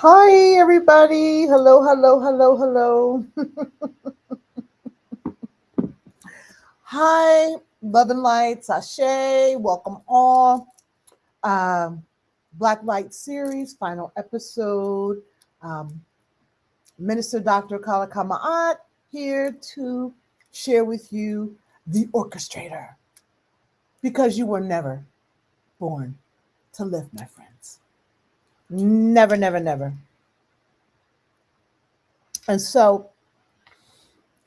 Hi, everybody. Hello, hello, hello, hello. Hi, love and light, sashay. Welcome all. Um, Black Light series, final episode. Um, Minister Dr. Akila Maat here to share with you the orchestrator because you were never born to live, my friends. Never, never, never. And so,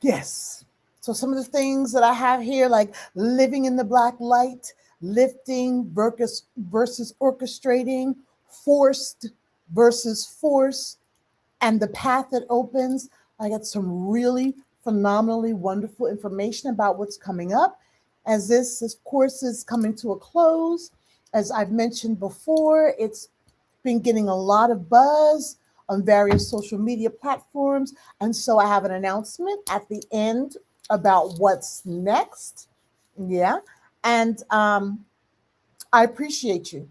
yes. So some of the things that I have here, like living in the black light, lifting versus orchestrating, forced versus force, and the path that opens. I got some really phenomenally wonderful information about what's coming up. As this, of course, is coming to a close, as I've mentioned before, it's been getting a lot of buzz on various social media platforms. And so I have an announcement at the end about what's next. Yeah. And I appreciate you.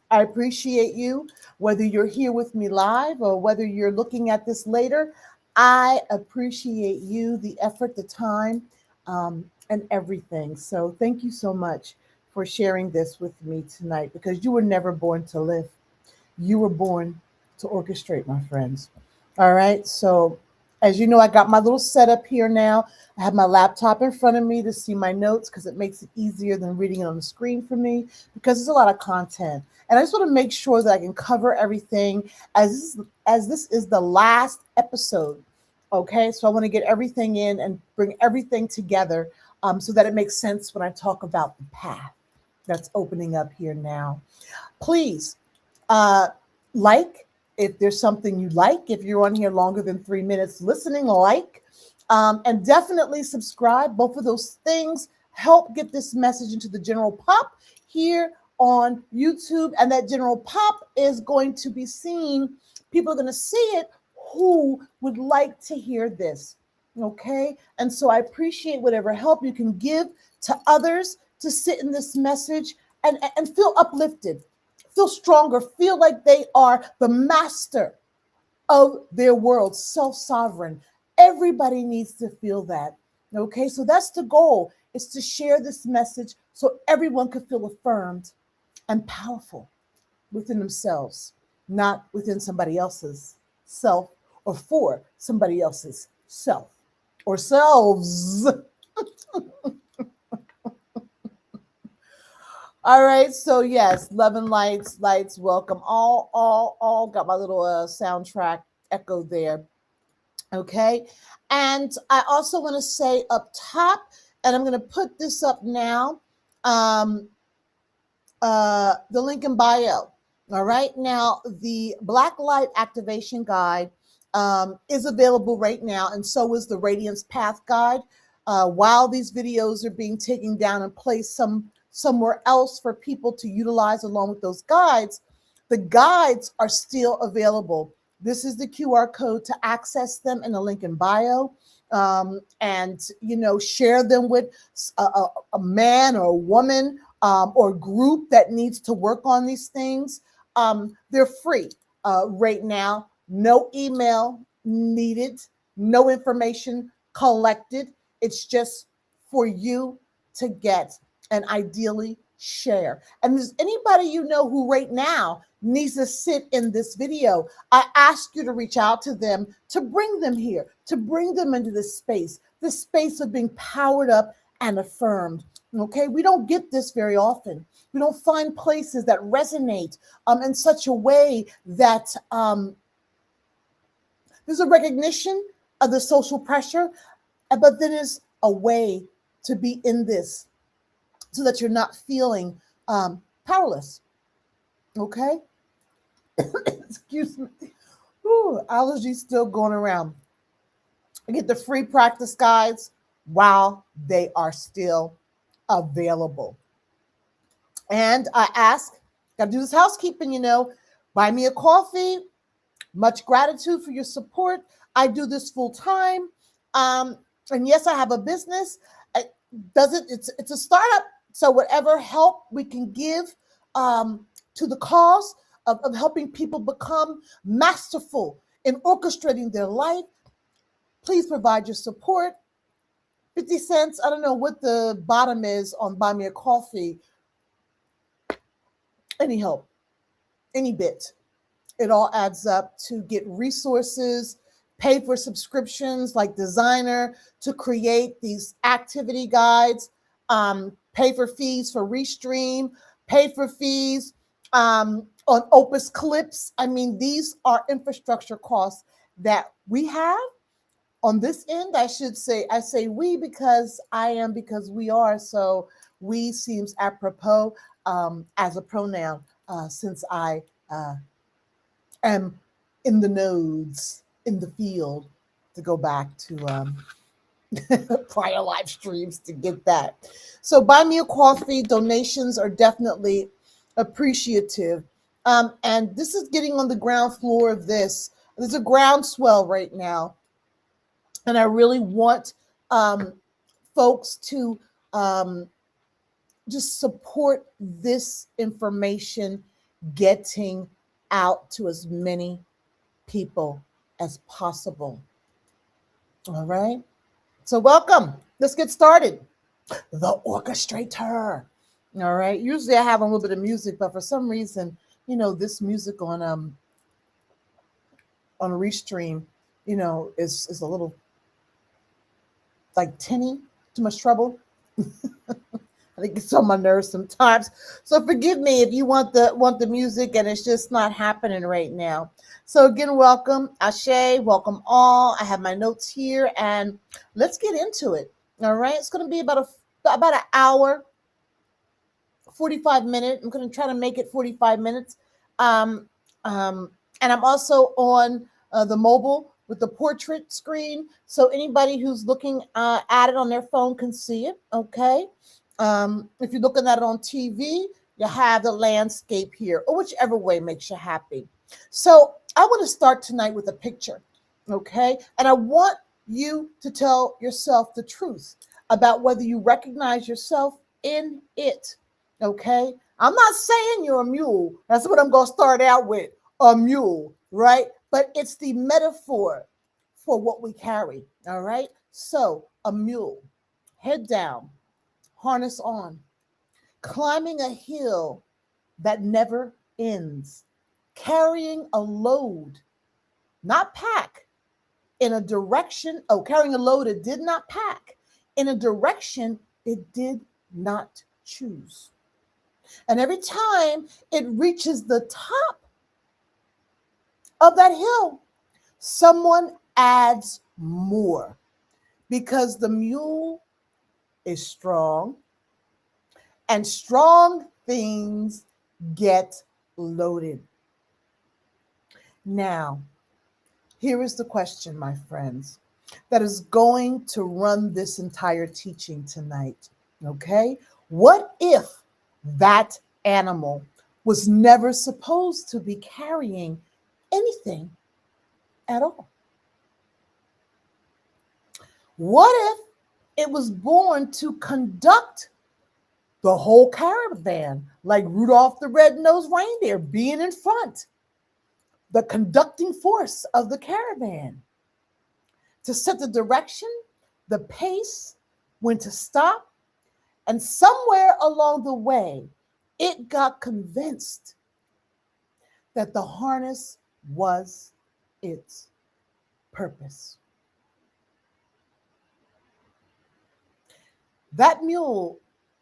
I appreciate you, whether you're here with me live or whether you're looking at this later. I appreciate you, the effort, the time, and everything. So thank you so much for sharing this with me tonight because you were never born to live. You were born to orchestrate, my friends. All right. So, as you know, I got my little setup here now. I have my laptop in front of me to see my notes because it makes it easier than reading it on the screen for me because there's a lot of content. And I just want to make sure that I can cover everything as this is the last episode. Okay. So I want to get everything in and bring everything together so that it makes sense when I talk about the path that's opening up here now. Please uh, like, if there's something you like, if you're on here longer than 3 minutes listening, and definitely subscribe. Both of those things help get this message into the general pop here on YouTube. And that general pop is going to be seen. People are going to see it who would like to hear this. Okay. And so I appreciate whatever help you can give to others to sit in this message and feel uplifted, feel stronger, feel like they are the master of their world, self sovereign. Everybody needs to feel that. Okay, so that's the goal, is to share this message so everyone can feel affirmed and powerful within themselves, not within somebody else's self or for somebody else's self or selves. All right, so yes, love and lights, lights, welcome. All got my little soundtrack echo there. Okay, and I also want to say up top, and I'm going to put this up now, um, the link in bio. All right, now the Black Light Activation Guide is available right now, and so is the Radiance Path Guide. While these videos are being taken down and placed somewhere else for people to utilize along with those guides, the guides are still available. This is the QR code to access them in the link in bio. And share them with a man or a woman or group that needs to work on these things. They're free right now. No email needed, no information collected. It's just for you to get and ideally share. And there's anybody you know who right now needs to sit in this video, I ask you to reach out to them, to bring them here, to bring them into this space of being powered up and affirmed. Okay, we don't get this very often. We don't find places that resonate in such a way that there's a recognition of the social pressure, but then there's a way to be in this so that you're not feeling powerless. Okay? Excuse me. Ooh, allergies still going around. Get the free practice guides while they are still available. And I ask, gotta do this housekeeping, buy me a coffee. Much gratitude for your support. I do this full time. And yes, I have a business. It's a startup. So whatever help we can give to the cause, of helping people become masterful in orchestrating their life, please provide your support. 50 cents, I don't know what the bottom is on Buy Me a Coffee. Any help, any bit, it all adds up to get resources, pay for subscriptions like Designer to create these activity guides, pay for fees for Restream, pay for fees on Opus Clips. I mean, these are infrastructure costs that we have on this end. I say we because I am, because we are. So we seems apropos as a pronoun since I am in the nodes, in the field, to go back to prior live streams to get that. So buy me a coffee. Donations are definitely appreciative. And this is getting on the ground floor of this. There's a groundswell right now. And I really want folks to just support this information getting out to as many people as possible. All right. So welcome. Let's get started. The Orchestrator. All right. Usually I have a little bit of music, but for some reason, this music on a Restream, is a little like tinny, too much trouble. I think it's on my nerves sometimes. So forgive me if you want the music and it's just not happening right now. So again, welcome, Ashe, welcome all. I have my notes here and let's get into it. All right. It's going to be about an hour, 45 minutes. I'm going to try to make it 45 minutes. And I'm also on the mobile with the portrait screen. So anybody who's looking at it on their phone can see it. Okay. If you're looking at it on TV, you have the landscape here, or whichever way makes you happy. So I want to start tonight with a picture, okay? And I want you to tell yourself the truth about whether you recognize yourself in it, okay? I'm not saying you're a mule. That's what I'm going to start out with, a mule, right? But it's the metaphor for what we carry, all right? So a mule, head down, harness on, climbing a hill that never ends, carrying a load, not pack, in a direction. Oh, carrying a load it did not pack, in a direction it did not choose. And every time it reaches the top of that hill, someone adds more because the mule is strong, and strong things get loaded. Now, here is the question, my friends, that is going to run this entire teaching tonight. Okay? What if that animal was never supposed to be carrying anything at all? What if it was born to conduct the whole caravan, like Rudolph the Red-Nosed Reindeer being in front, the conducting force of the caravan, to set the direction, the pace, when to stop, and somewhere along the way, it got convinced that the harness was its purpose. That mule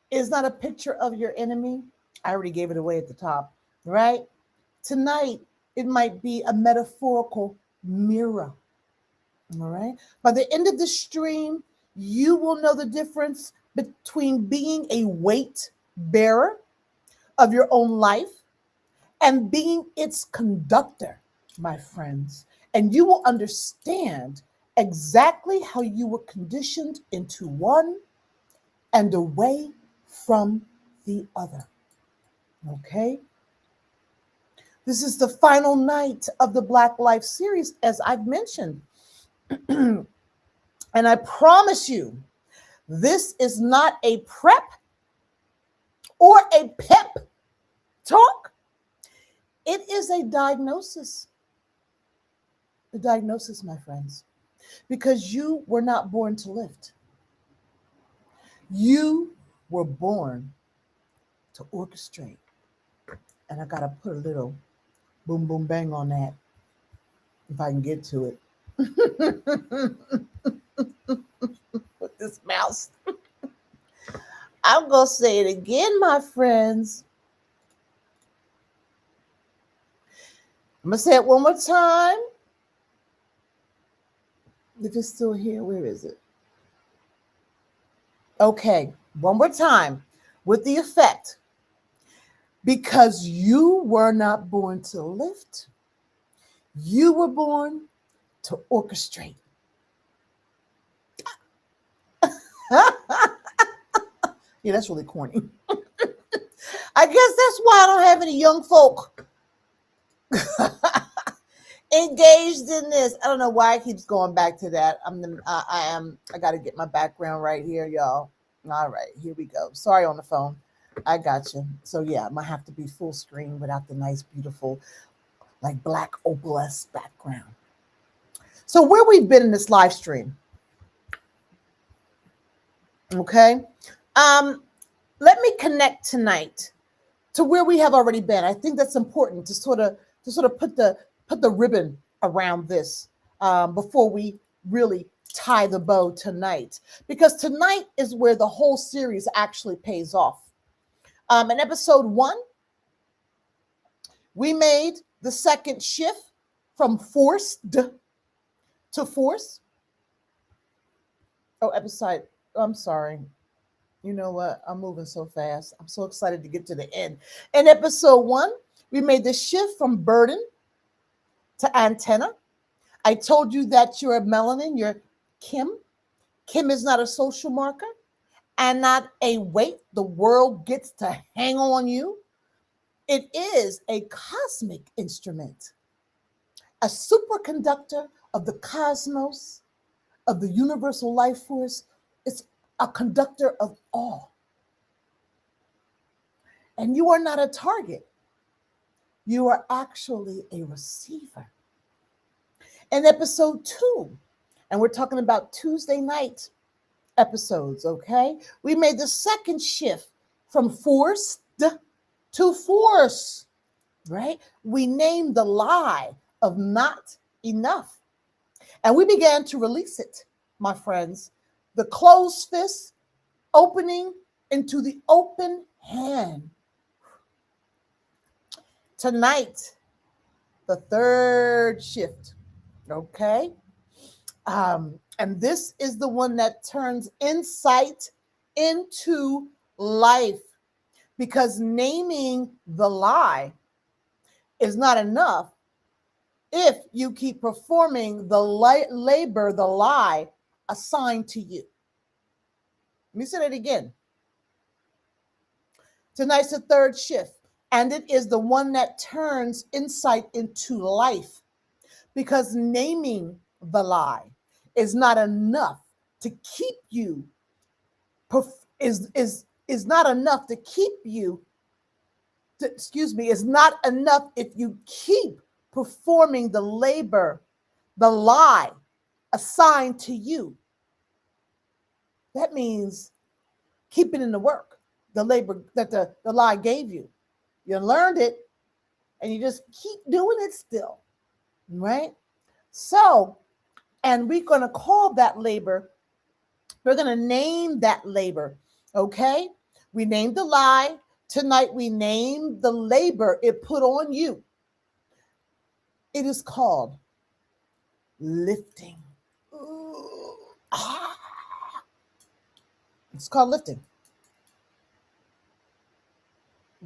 is not a picture of your enemy. I already gave it away at the top, right? Tonight, it might be a metaphorical mirror, all right? By the end of the stream, you will know the difference between being a weight bearer of your own life and being its conductor, my friends. And you will understand exactly how you were conditioned into one and away from the other. Okay? This is the final night of the Black Life series, as I've mentioned. And I promise you, this is not a prep or a pep talk. It is a diagnosis. A diagnosis, my friends, because you were not born to lift. You were born to orchestrate. And I got to put a little boom, boom, bang on that if I can get to it. With this mouse. I'm going to say it again, my friends. I'm going to say it one more time. If it's still here, where is it? Okay, one more time with the effect. Because you were not born to lift, you were born to orchestrate. Yeah, that's really corny. I guess that's why I don't have any young folk engaged in this. I don't know why it keeps going back to that. I got to get my background right here, y'all. All right, here we go. Sorry on the phone. I got you. So yeah, I might have to be full screen without the nice, beautiful, like black opalesque background. So where we've been in this live stream, okay? Let me connect tonight to where we have already been. I think that's important to sort of put the ribbon around this before we really tie the bow tonight, because tonight is where the whole series actually pays off. In episode 1, we made the second shift from forced to force. I'm sorry. You know what? I'm moving so fast. I'm so excited to get to the end. In episode 1, we made the shift from burden to antenna. I told you that you're a melanin, you're Kim. Kim is not a social marker and not a weight the world gets to hang on you. It is a cosmic instrument, a superconductor of the cosmos, of the universal life force. It's a conductor of all. And you are not a target. You are actually a receiver. In episode 2, and we're talking about Tuesday night episodes, okay? We made the second shift from forced to force, right? We named the lie of not enough. And we began to release it, my friends. The closed fist opening into the open hand. Tonight, the third shift, okay? And this is the one that turns insight into life, because naming the lie is not enough if you keep performing the labor, the lie assigned to you. Let me say that again. Tonight's the third shift, and it is the one that turns insight into life, because naming the lie is not enough to keep you is not enough to keep you is not enough if you keep performing the labor, the lie assigned to you. That means keeping in the work, the labor that the lie gave you. You learned it and you just keep doing it still, right? So, and we're going to call that labor, we're going to name that labor, okay? We named the lie. Tonight we named the labor it put on you. It is called lifting. It's called lifting.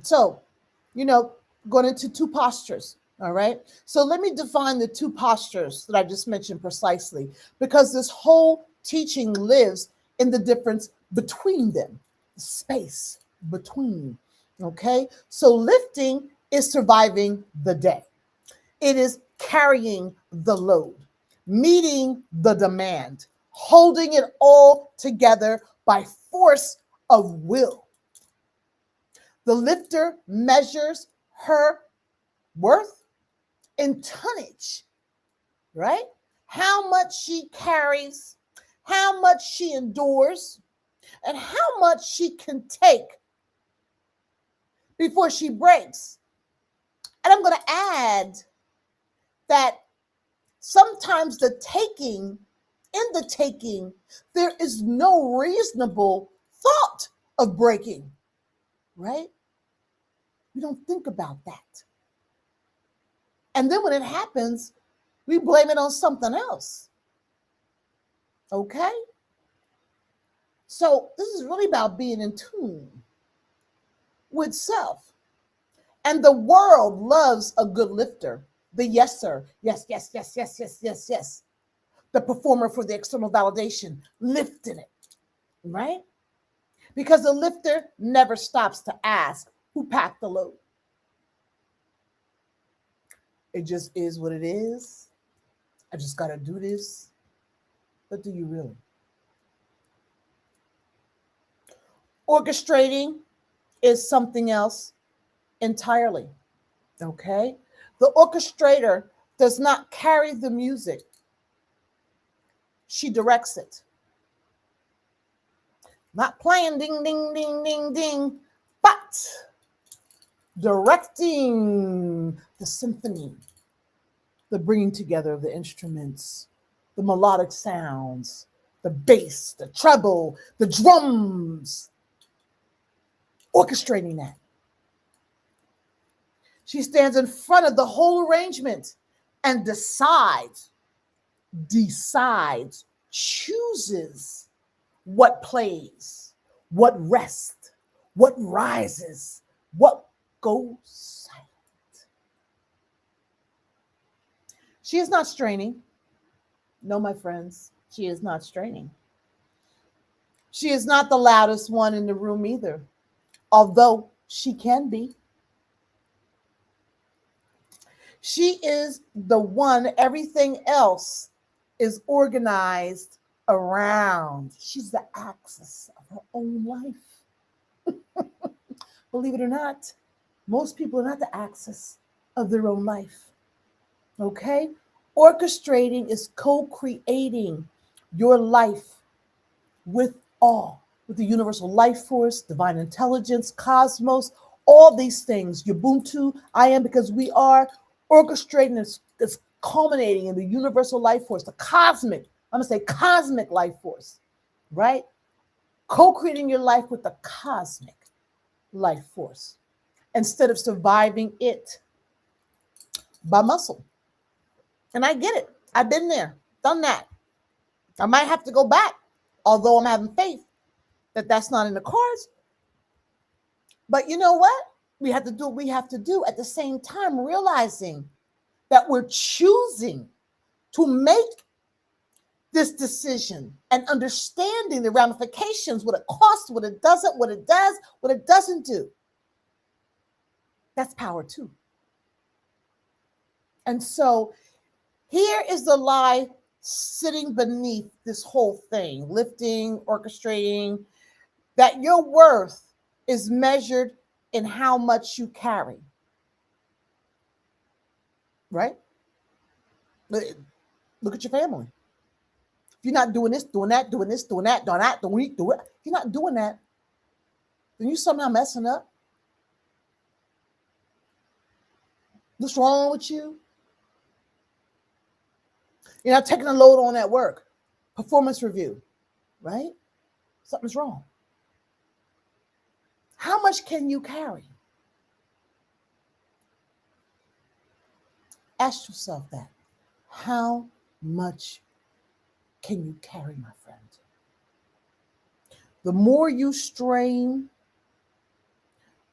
So, going into 2 postures, all right? So let me define the 2 postures that I just mentioned precisely, because this whole teaching lives in the difference between them, the space between, okay? So lifting is surviving the day. It is carrying the load, meeting the demand, holding it all together by force of will. The lifter measures her worth in tonnage, right? How much she carries, how much she endures, and how much she can take before she breaks. And I'm going to add that sometimes in the taking, there is no reasonable thought of breaking, right? We don't think about that. And then when it happens, we blame it on something else. Okay? So this is really about being in tune with self. And the world loves a good lifter. The yes, sir. Yes, yes, yes, yes, yes, yes, yes. The performer for the external validation, lifting it, right? Because the lifter never stops to ask who packed the load. It just is what it is. I just got to do this. But do you really? Orchestrating is something else entirely. Okay? The orchestrator does not carry the music, she directs it. Not playing ding, ding, ding, ding, ding, but directing the symphony, the bringing together of the instruments, the melodic sounds, the bass, the treble, the drums, orchestrating that. She stands in front of the whole arrangement and decides, chooses what plays, what rests, what rises, what goes silent. She is not straining. No, my friends, she is not straining. She is not the loudest one in the room either, although she can be. She is the one everything else is organized around. She's the axis of her own life. Believe it or not, most people are not the axis of their own life. Okay? Orchestrating is co-creating your life with all, with the universal life force, divine intelligence, cosmos, all these things. Ubuntu, I am because we are. Orchestrating is culminating in the universal life force, the cosmic, I'm going to say cosmic life force, right? Co-creating your life with the cosmic life force instead of surviving it by muscle. And I get it. I've been there, done that. I might have to go back, although I'm having faith that that's not in the cards. But you know what? We have to do what we have to do at the same time, realizing that we're choosing to make this decision and understanding the ramifications, what it costs, what it doesn't, what it does, what it doesn't do. That's power too. And so here is the lie sitting beneath this whole thing, lifting, orchestrating, that your worth is measured in how much you carry. Right? Look at your family. If you're not doing this, doing that, doing this, doing that, doing that, do it. If you're not doing that, then you're somehow messing up. What's wrong with you? You're not taking a load on at work. Performance review, right? Something's wrong. How much can you carry? Ask yourself that. How much can you carry, my friend? The more you strain,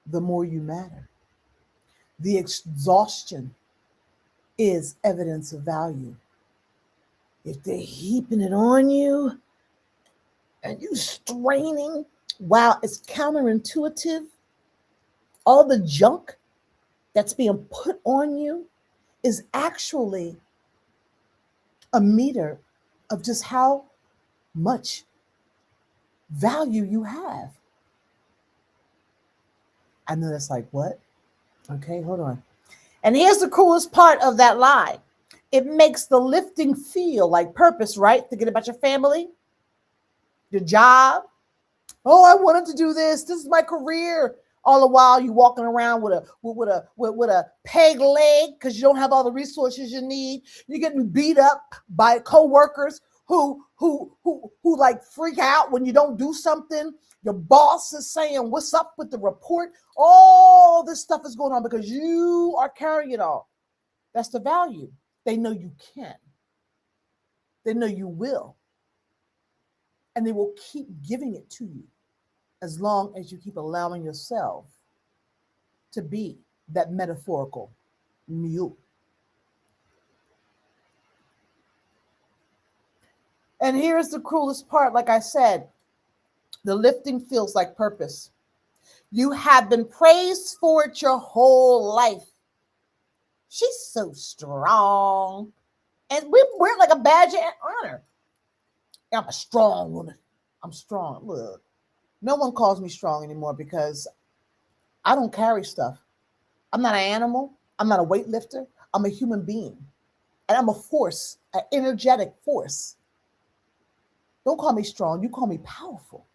the more you matter. The exhaustion is evidence of value. If they're heaping it on you and you straining, wow, it's counterintuitive. All the junk that's being put on you is actually a meter of just how much value you have. I know that's like, what? Okay, hold on. And here's the coolest part of that lie. It makes the lifting feel like purpose, right? Thinking about your family, your job. Oh, I wanted to do this. This is my career. All the while you walking around with a peg leg because you don't have all the resources you need. You're getting beat up by coworkers who like freak out when you don't do something. Your boss is saying, "What's up with the report?" All this stuff is going on because you are carrying it all. That's the value. They know you can. They know you will. And they will keep giving it to you as long as you keep allowing yourself to be that metaphorical mule. And here's the cruelest part. Like I said, the lifting feels like purpose. You have been praised for it your whole life. She's so strong. And we wear it like a badge of honor. I'm a strong woman. I'm strong. Look, no one calls me strong anymore because I don't carry stuff. I'm not an animal. I'm not a weightlifter. I'm a human being. And I'm a force, an energetic force. Don't call me strong. You call me powerful.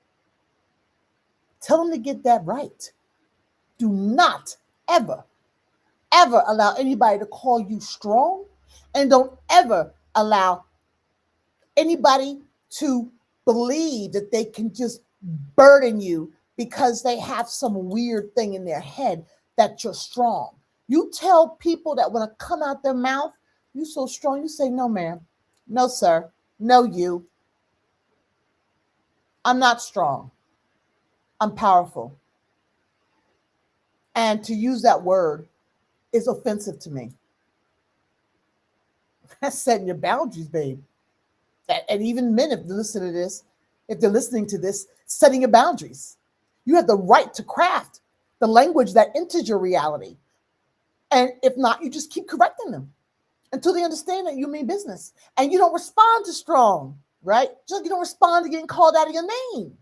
Tell them to get that right. Do not ever, ever allow anybody to call you strong. And don't ever allow anybody to believe that they can just burden you because they have some weird thing in their head that you're strong. You tell people that when it come out their mouth, you so strong, you say, no, ma'am, no, sir, no, you. I'm not strong. I'm powerful. And to use that word is offensive to me. That's setting your boundaries, babe. And even men, if they listen to this, if they're listening to this, setting your boundaries. You have the right to craft the language that enters your reality. And if not, you just keep correcting them until they understand that you mean business. And you don't respond to strong, right? Just like you don't respond to getting called out of your name.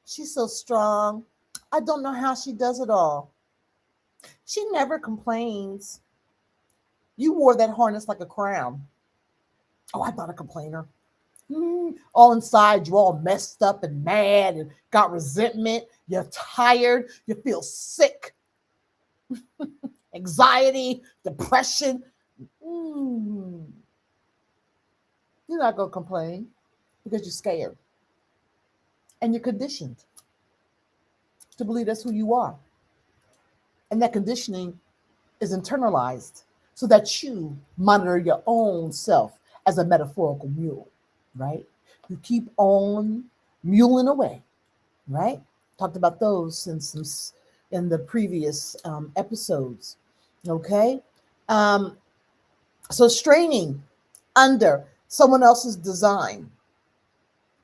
She's so strong. I don't know how she does it all. She never complains. You wore that harness like a crown. Oh, I'm not a complainer. All inside, you're all messed up and mad and got resentment. You're tired. You feel sick, anxiety, depression. You're not going to complain because you're scared. And you're conditioned to believe that's who you are. And that conditioning is internalized so that you monitor your own self as a metaphorical mule, right? You keep on muling away, right? Talked about those since in the previous episodes, okay? Um, so straining under someone else's design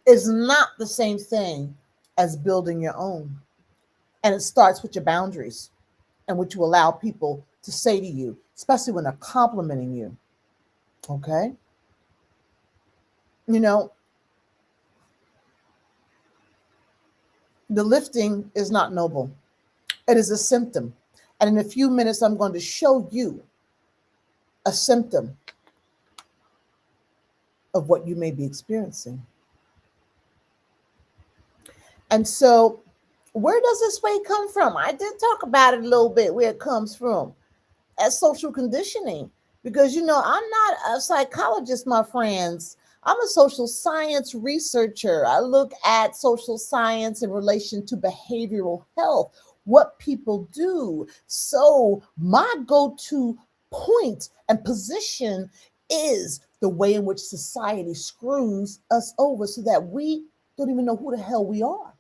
is not the same thing as building your own. And it starts with your boundaries and what you allow people to say to you, especially when they're complimenting you. Okay? You know, the lifting is not noble. It is a symptom. And in a few minutes, I'm going to show you a symptom of what you may be experiencing. And so, where does this weight come from? I did talk about it a little bit, where it comes from. As social conditioning, because I'm not a psychologist, my friends. I'm a social science researcher. I look at social science in relation to behavioral health, what people do. So my go-to point and position is the way in which society screws us over so that we don't even know who the hell we are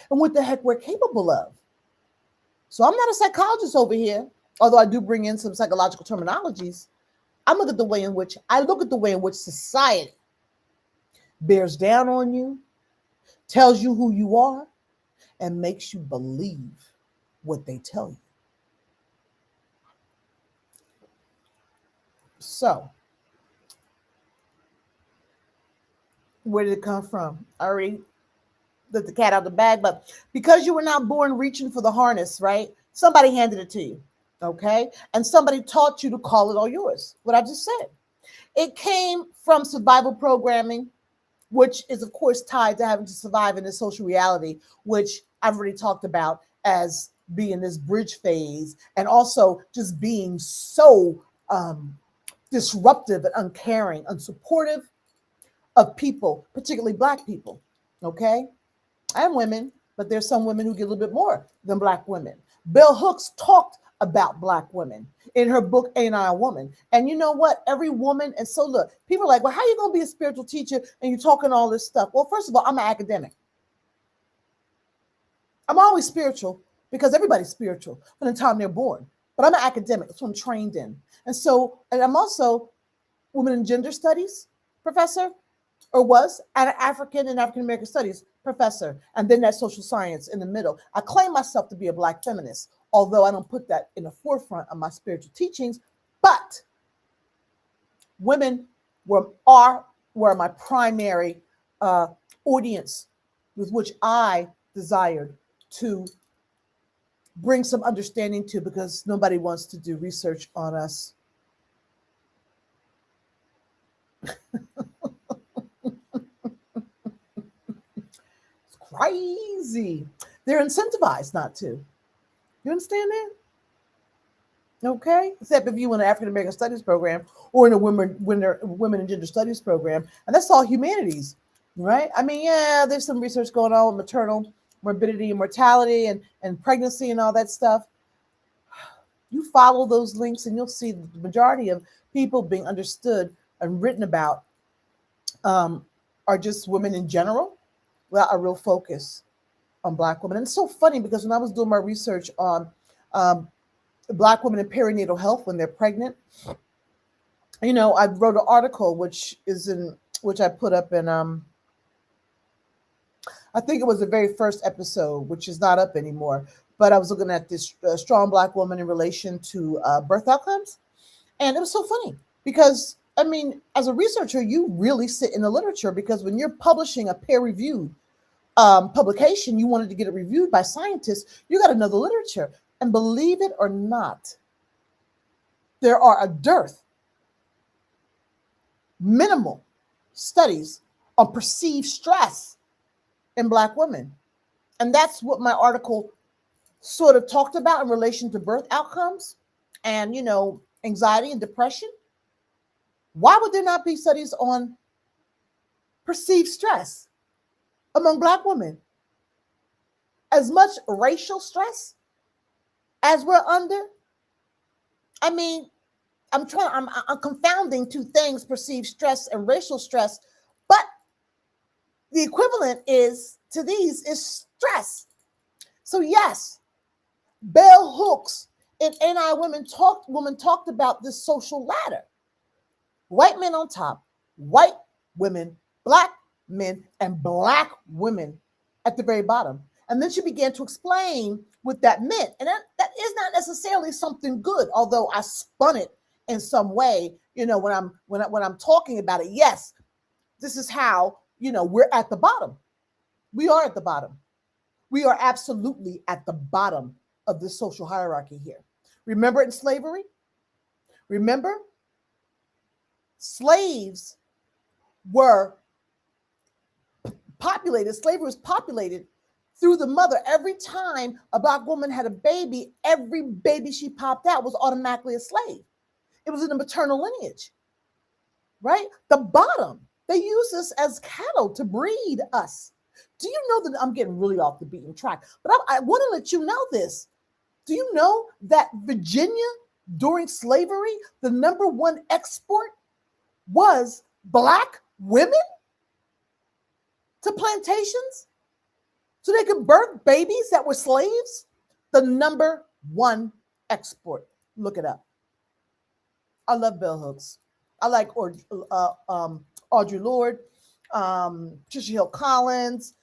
and what the heck we're capable of. So I'm not a psychologist over here, although I do bring in some psychological terminologies. I look at the way in which society bears down on you, tells you who you are, and makes you believe what they tell you. So, where did it come from? I already let the cat out of the bag, but because you were not born reaching for the harness, right? Somebody handed it to you, okay? And somebody taught you to call it all yours. What I just said. It came from survival programming, which is, of course, tied to having to survive in this social reality, which I've already talked about as being this bridge phase, and also just being so disruptive and uncaring, unsupportive of people, particularly Black people. Okay, and women, but there's some women who get a little bit more than Black women. Bell Hooks talked about Black women in her book Ain't I a Woman? And you know what? Every woman, and so look, people are like, well, how are you going to be a spiritual teacher and you're talking all this stuff? Well, first of all, I'm an academic. I'm always spiritual because everybody's spiritual from the time they're born. But I'm an academic. That's what I'm trained in. And so, and I'm also women in gender studies professor, or was an African and African American studies professor, and then that social science in the middle. I claim myself to be a Black feminist, although I don't put that in the forefront of my spiritual teachings. But women were my primary audience with which I desired to bring some understanding to, because nobody wants to do research on us. It's crazy. They're incentivized not to. You understand that? Okay, except if you in an African American Studies program or in a women and gender studies program, and that's all humanities, right? I mean, yeah, there's some research going on with maternal morbidity and mortality and pregnancy and all that stuff. You follow those links and you'll see the majority of people being understood and written about are just women in general, without a real focus on Black women. And it's so funny because when I was doing my research on Black women in perinatal health when they're pregnant, you know, I wrote an article which I put up in I think it was the very first episode, which is not up anymore. But I was looking at this strong Black woman in relation to birth outcomes, and it was so funny because, I mean, as a researcher, you really sit in the literature, because when you're publishing a peer-reviewed publication, you wanted to get it reviewed by scientists, you got to know the literature. And believe it or not, there are a dearth, minimal studies on perceived stress in Black women. And that's what my article sort of talked about in relation to birth outcomes and, you know, anxiety and depression. Why would there not be studies on perceived stress among Black women? As much racial stress as we're under. I mean, I'm confounding two things, perceived stress and racial stress, but the equivalent is to these is stress. So yes, Bell Hooks in Ain't I a Woman talked about this social ladder. White men on top, white women, Black men, and Black women at the very bottom. And then she began to explain what that meant. And that is not necessarily something good, although I spun it in some way, you know, when I'm talking about it. Yes, this is how, you know, we're at the bottom. We are at the bottom. We are absolutely at the bottom of this social hierarchy here. Remember in slavery? Remember? Slaves were populated, slavery was populated through the mother. Every time a Black woman had a baby, every baby she popped out was automatically a slave. It was in the maternal lineage, right? The bottom, they use us as cattle to breed us. Do you know that I'm getting really off the beaten track? But I want to let you know this. Do you know that Virginia, during slavery, the number one export was Black women to plantations so they could birth babies that were slaves? The number one export. Look it up. I love bell hooks. I like Audre Lorde, Trisha Hill Collins,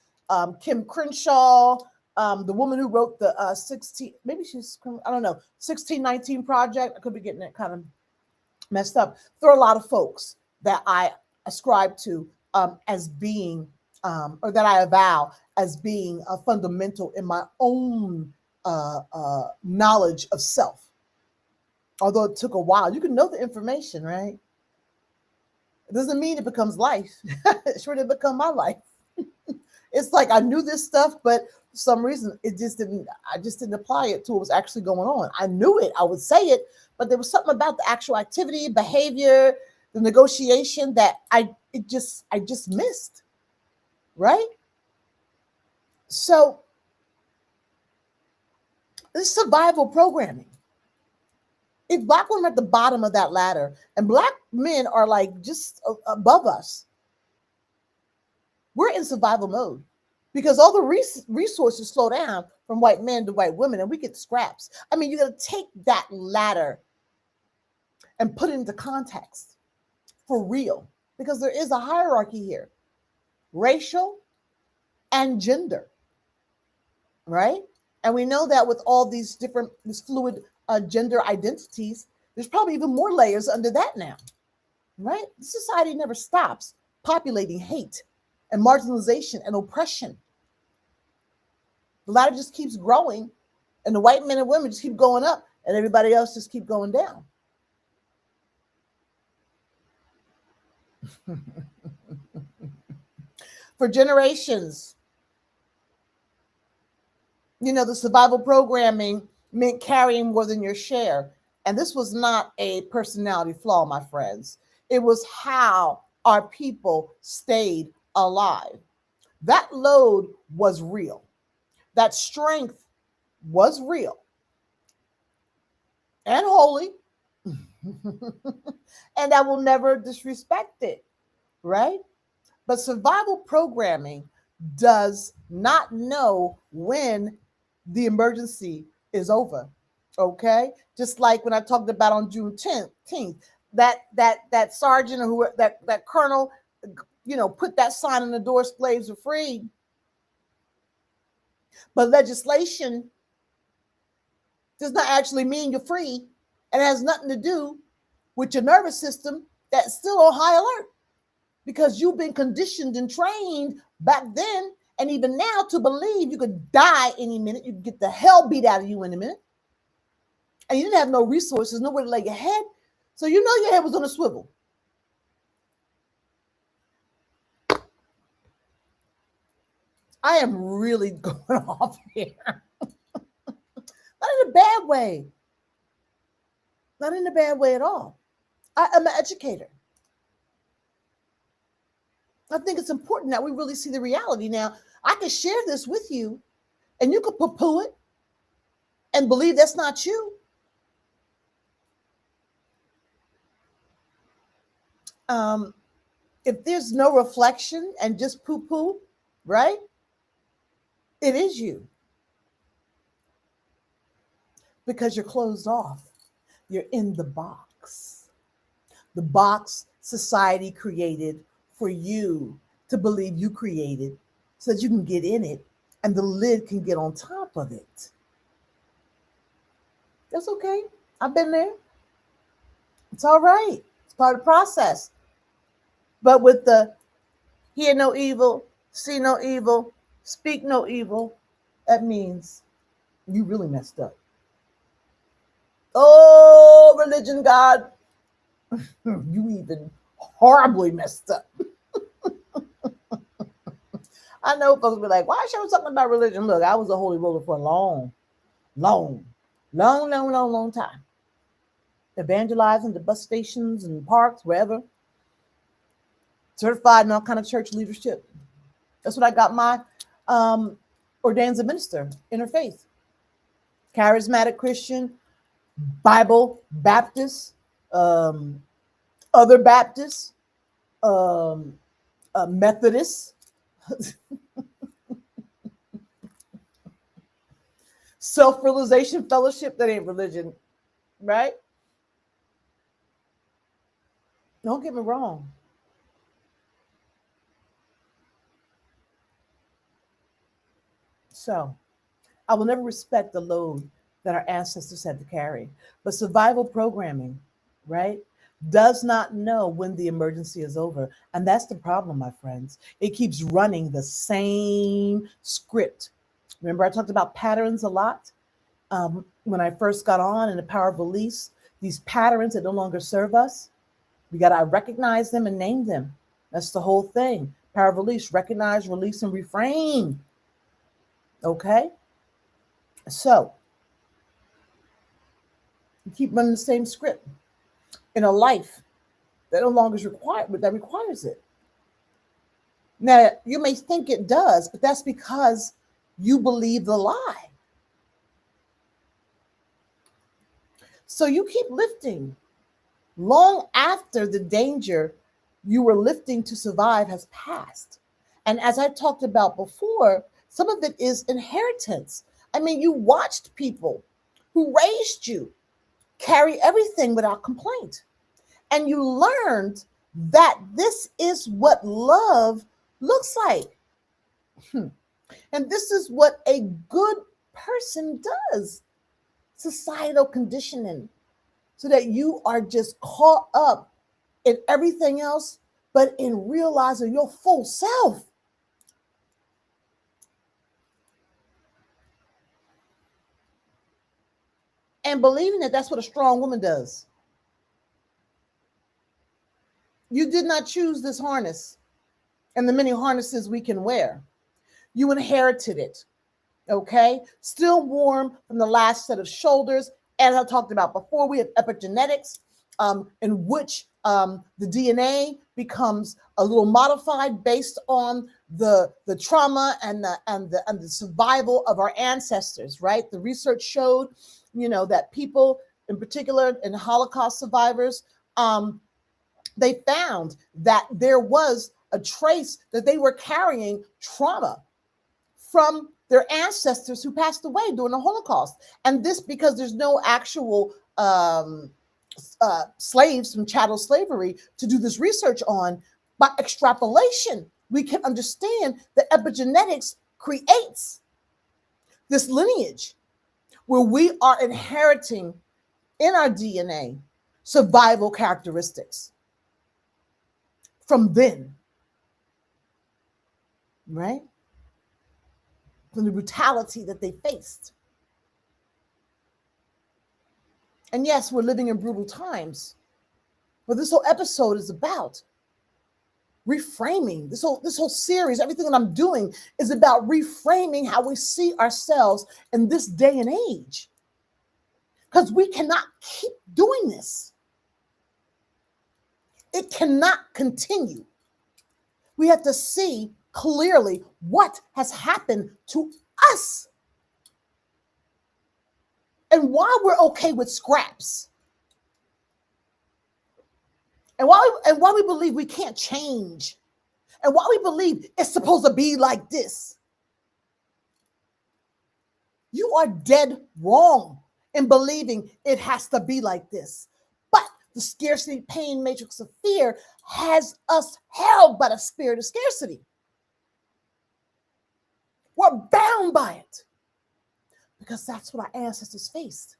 Kim Crenshaw, the woman who wrote the 1619 Project. I could be getting it kind of messed up. There are a lot of folks that I ascribe to as being or that I avow as being fundamental in my own knowledge of self. Although it took a while, you can know the information, right? It doesn't mean it becomes life. It sure did become my life. It's like I knew this stuff, but for some reason it just didn't. I just didn't apply it to what was actually going on. I knew it. I would say it, but there was something about the actual activity, behavior, the negotiation that I just missed. Right. So this survival programming. If black women are at the bottom of that ladder and black men are like just above us, we're in survival mode because all the resources slow down from white men to white women and we get scraps. I mean, you got to take that ladder and put it into context for real because there is a hierarchy here, racial and gender, right? And we know that with all these different, this fluid gender identities, there's probably even more layers under that now, right? Society never stops populating hate and marginalization and oppression. The ladder just keeps growing, and the white men and women just keep going up, and everybody else just keep going down. For generations, you know, the survival programming meant carrying more than your share. And this was not a personality flaw, my friends. It was how our people stayed alive. That load was real. That strength was real and holy. And I will never disrespect it, right? But survival programming does not know when the emergency is over. Okay, just like when I talked about on June 10th, that sergeant or who that colonel, you know, put that sign on the door: "Slaves are free." But legislation does not actually mean you're free, and it has nothing to do with your nervous system that's still on high alert because you've been conditioned and trained back then and even now to believe you could die any minute, you could get the hell beat out of you in a minute, and you didn't have no resources, nowhere to lay your head, so you know your head was on a swivel. I am really going off here. Not in a bad way. Not in a bad way at all. I'm an educator. I think it's important that we really see the reality. Now, I can share this with you, and you could poo-poo it and believe that's not you. If there's no reflection and just poo-poo, right? It is you because you're closed off. You're in the box society created for you to believe you created so that you can get in it and the lid can get on top of it. That's okay. I've been there. It's all right. It's part of the process. But with the hear no evil, see no evil, speak no evil, that means you really messed up. Oh, religion, God, you even horribly messed up. I know folks be like, why show something about religion? Look, I was a holy roller for a long time. Evangelizing the bus stations and parks, wherever. Certified in all kind of church leadership. That's what I got my ordained as a minister, interfaith. Charismatic Christian, Bible Baptist, other Baptists, Methodists, self-realization fellowship. That ain't religion, right? Don't get me wrong. So I will never respect the load that our ancestors had to carry. But survival programming, right? does not know when the emergency is over. And that's the problem, my friends. It keeps running the same script. Remember, I talked about patterns a lot when I first got on in the power of release. These patterns that no longer serve us, we got to recognize them and name them. That's the whole thing. Power of release, recognize, release, and reframe. Okay? So, you keep running the same script in a life that no longer is required, but that requires it. Now, you may think it does, but that's because you believe the lie. So you keep lifting long after the danger you were lifting to survive has passed. And as I talked about before, some of it is inheritance. I mean, you watched people who raised you carry everything without complaint. And you learned that this is what love looks like. And this is what a good person does. Societal conditioning, so that you are just caught up in everything else, but in realizing your full self. And believing that that's what a strong woman does. You did not choose this harness and the many harnesses we can wear. You inherited it, okay? Still warm from the last set of shoulders. As I talked about before, we have epigenetics, in which the DNA becomes a little modified based on the trauma and the survival of our ancestors, right? The research showed, that people, in particular, in Holocaust survivors, they found that there was a trace that they were carrying trauma from their ancestors who passed away during the Holocaust. And this because there's no actual slaves from chattel slavery to do this research on. By extrapolation, we can understand that epigenetics creates this lineage where we are inheriting in our DNA survival characteristics from then, right? From the brutality that they faced. And yes, we're living in brutal times, but this whole episode is about reframing. This whole series, everything that I'm doing is about reframing how we see ourselves in this day and age. Because we cannot keep doing this. It cannot continue. We have to see clearly what has happened to us and why we're okay with scraps, and why we believe we can't change, and why we believe it's supposed to be like this. You are dead wrong in believing it has to be like this. But the scarcity pain matrix of fear has us held by the spirit of scarcity. We're bound by it because that's what our ancestors faced.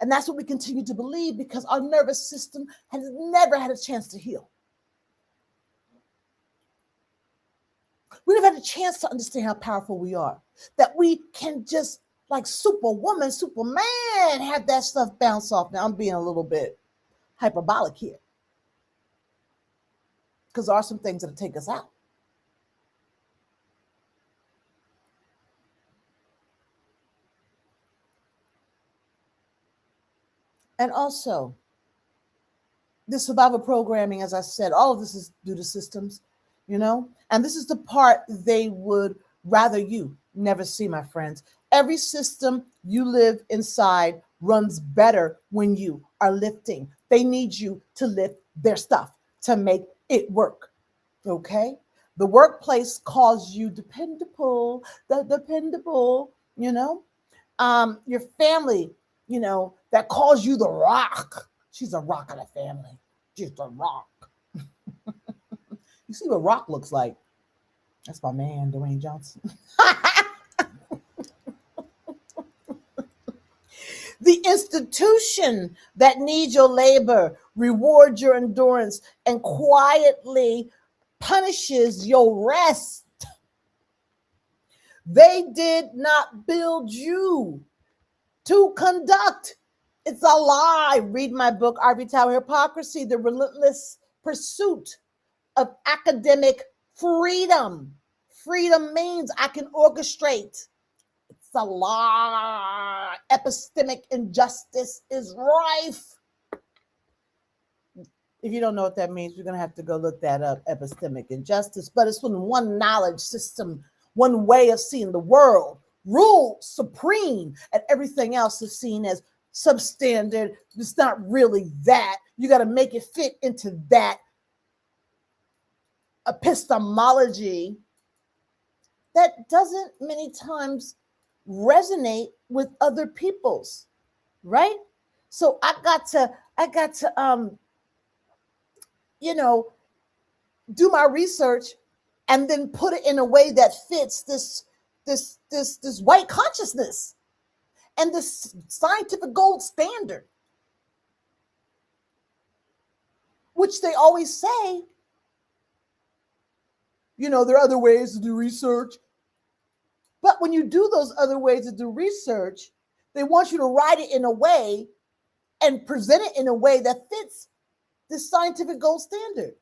And that's what we continue to believe because our nervous system has never had a chance to heal. We never had a chance to understand how powerful we are, that we can just, like Superwoman, Superman, have that stuff bounce off. Now, I'm being a little bit hyperbolic here because there are some things that'll take us out. And also, the survival programming, as I said, all of this is due to systems, and this is the part they would rather you never see, my friends. Every system you live inside runs better when you are lifting. They need you to lift their stuff to make it work, okay? The workplace calls you dependable, your family, that calls you the rock. She's a rock of the family. She's the rock. You see what rock looks like? That's my man, Dwayne Johnson. The institution that needs your labor rewards your endurance, and quietly punishes your rest. They did not build you to conduct. It's a lie. Read my book, Ivory Tower Hypocrisy, The Relentless Pursuit of Academic Freedom. Freedom means I can orchestrate. It's a lie. Epistemic injustice is rife. If you don't know what that means, you're going to have to go look that up, epistemic injustice. But it's when one knowledge system, one way of seeing the world, rules supreme, and everything else is seen as substandard. It's not really that. You got to make it fit into that epistemology that doesn't many times resonate with other people's, right? So I got to do my research and then put it in a way that fits this white consciousness and this scientific gold standard, which they always say, there are other ways to do research. But when you do those other ways to do research, they want you to write it in a way and present it in a way that fits this scientific gold standard.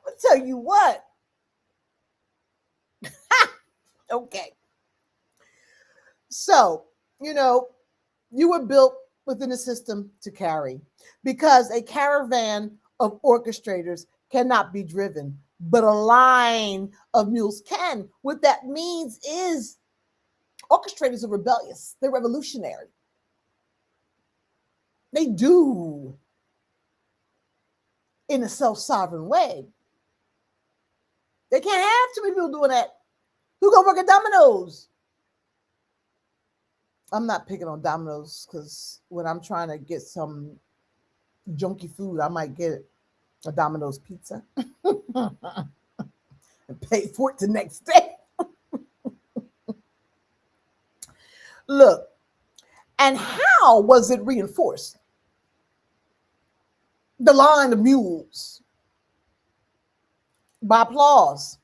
I'll tell you what. Okay. So, you were built within a system to carry, because a caravan of orchestrators cannot be driven, but a line of mules can. What that means is orchestrators are rebellious. They're revolutionary. They do in a self-sovereign way. They can't have too many people doing that. Who gonna work at Domino's? I'm not picking on Domino's, because when I'm trying to get some junky food, I might get a Domino's pizza and pay for it the next day. Look, and how was it reinforced? The line of mules by applause.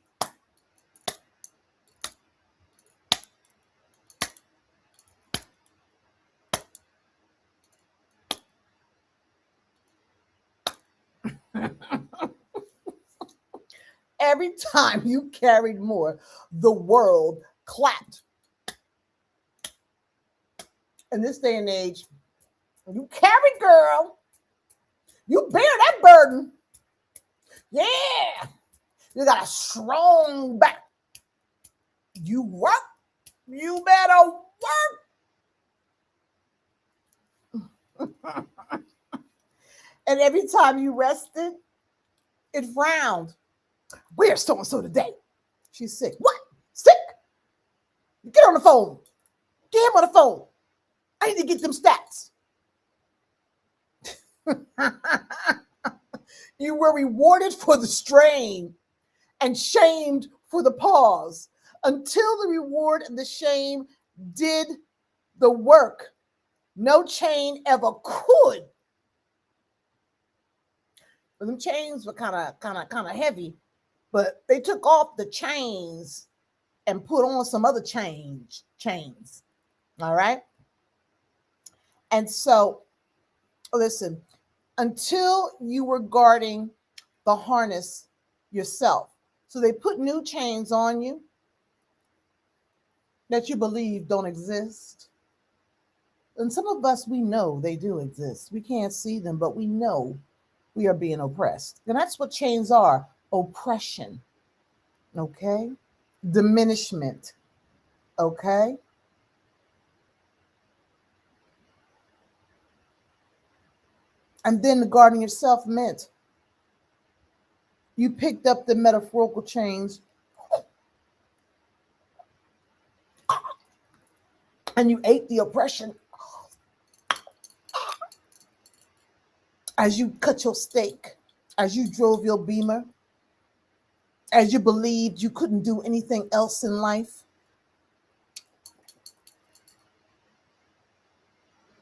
Every time you carried more, the world clapped. In this day and age, you carry, girl. You bear that burden. Yeah. You got a strong back. You work. You better work. And every time you rested, it frowned. Where's so-and-so today? She's sick. What? Sick? Get on the phone. Get him on the phone. I need to get them stats. You were rewarded for the strain and shamed for the pause, until the reward and the shame did the work. No chain ever could. But them chains were kind of heavy, but they took off the chains and put on some other chains. All right. And so, listen, until you were guarding the harness yourself. So they put new chains on you that you believe don't exist. And some of us, we know they do exist. We can't see them, but we know we are being oppressed. And that's what chains are: oppression. Okay? Diminishment. Okay? And then the guarding yourself meant you picked up the metaphorical chains and you ate the oppression as you cut your steak, as you drove your Beamer, as you believed you couldn't do anything else in life.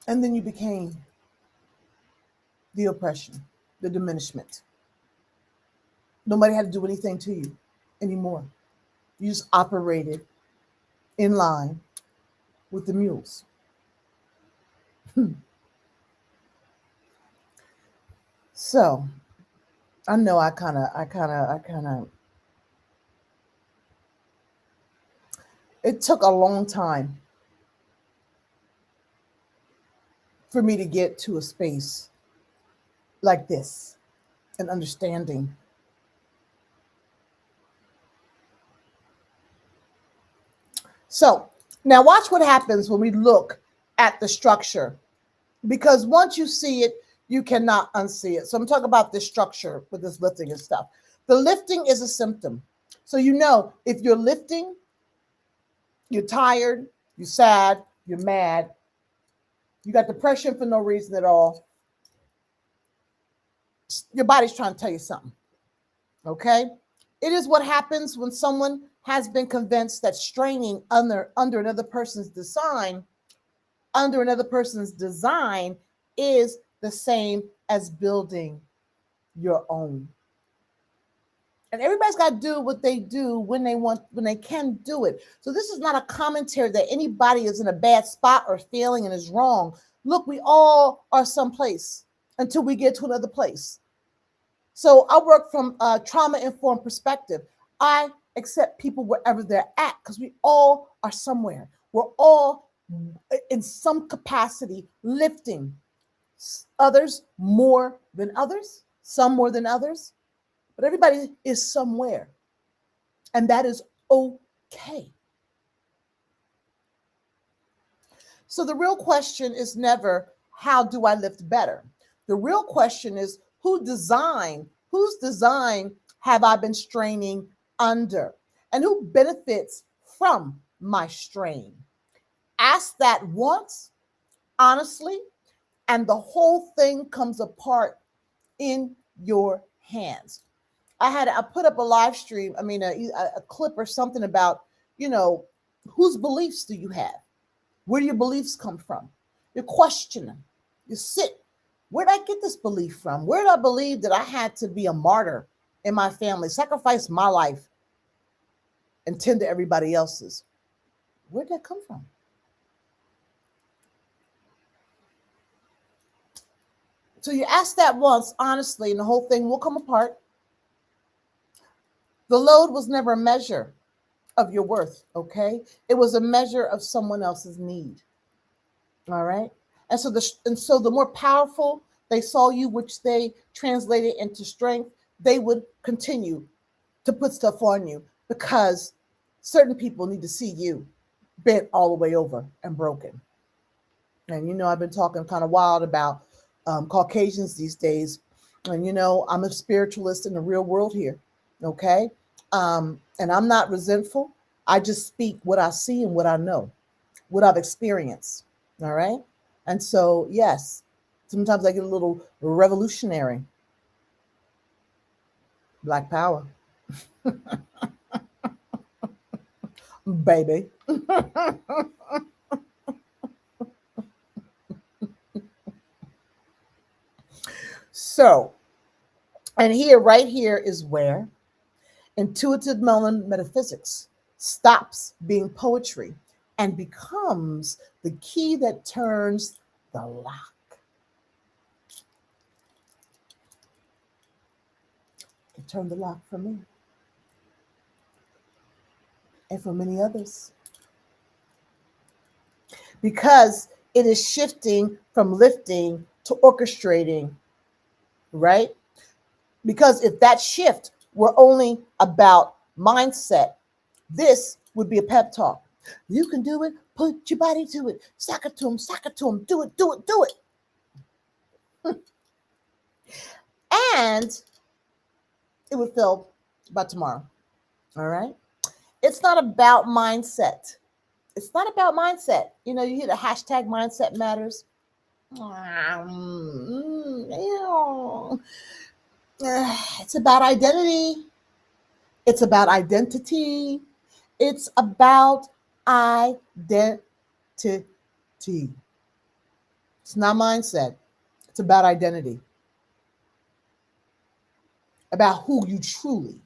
And then you became the oppression, the diminishment. Nobody had to do anything to you anymore. You just operated in line with the mules. So I know it took a long time for me to get to a space like this and understanding. So now watch what happens when we look at the structure, because once you see it, you cannot unsee it. So I'm talking about this structure with this lifting and stuff. The lifting is a symptom. So you know, if you're lifting, you're tired, you're sad, you're mad, you got depression for no reason at all. Your body's trying to tell you something. Okay? It is what happens when someone has been convinced that straining under another person's design, is the same as building your own. And everybody's got to do what they do when they can do it. So this is not a commentary that anybody is in a bad spot or failing and is wrong. Look, we all are someplace until we get to another place. So I work from a trauma-informed perspective. I accept people wherever they're at because we all are somewhere. We're all in some capacity lifting. Others more than others, some more than others, but everybody is somewhere. And that is okay. So the real question is never, how do I lift better? The real question is, whose design have I been straining under? And who benefits from my strain? Ask that once, honestly, and the whole thing comes apart in your hands. I put up a live stream, a clip or something about, whose beliefs do you have? Where do your beliefs come from? You question them. You sit. Where did I get this belief from? Where did I believe that I had to be a martyr in my family, sacrifice my life, and tend to everybody else's? Where did that come from? So you ask that once, honestly, and the whole thing will come apart. The load was never a measure of your worth, okay? It was a measure of someone else's need. All right? And so the more powerful they saw you, which they translated into strength, they would continue to put stuff on you because certain people need to see you bent all the way over and broken. And I've been talking kind of wild about Caucasians these days. And I'm a spiritualist in the real world here. Okay. And I'm not resentful. I just speak what I see and what I know, what I've experienced. All right. And so, yes, sometimes I get a little revolutionary. Black power. Baby. So, and right here is where intuitive metaphysics stops being poetry and becomes the key that turns the lock. It turned the lock for me and for many others. Because it is shifting from lifting to orchestrating, right? Because if that shift were only about mindset, this would be a pep talk. You can do it. Put your body to it. Sock it to them. Sock it to them. Do it. Do it. Do it. And it would fail by tomorrow. All right. It's not about mindset. It's not about mindset. You hear the hashtag mindset matters. It's about identity. It's about identity. It's about identity. It's not mindset. It's about identity, about who you truly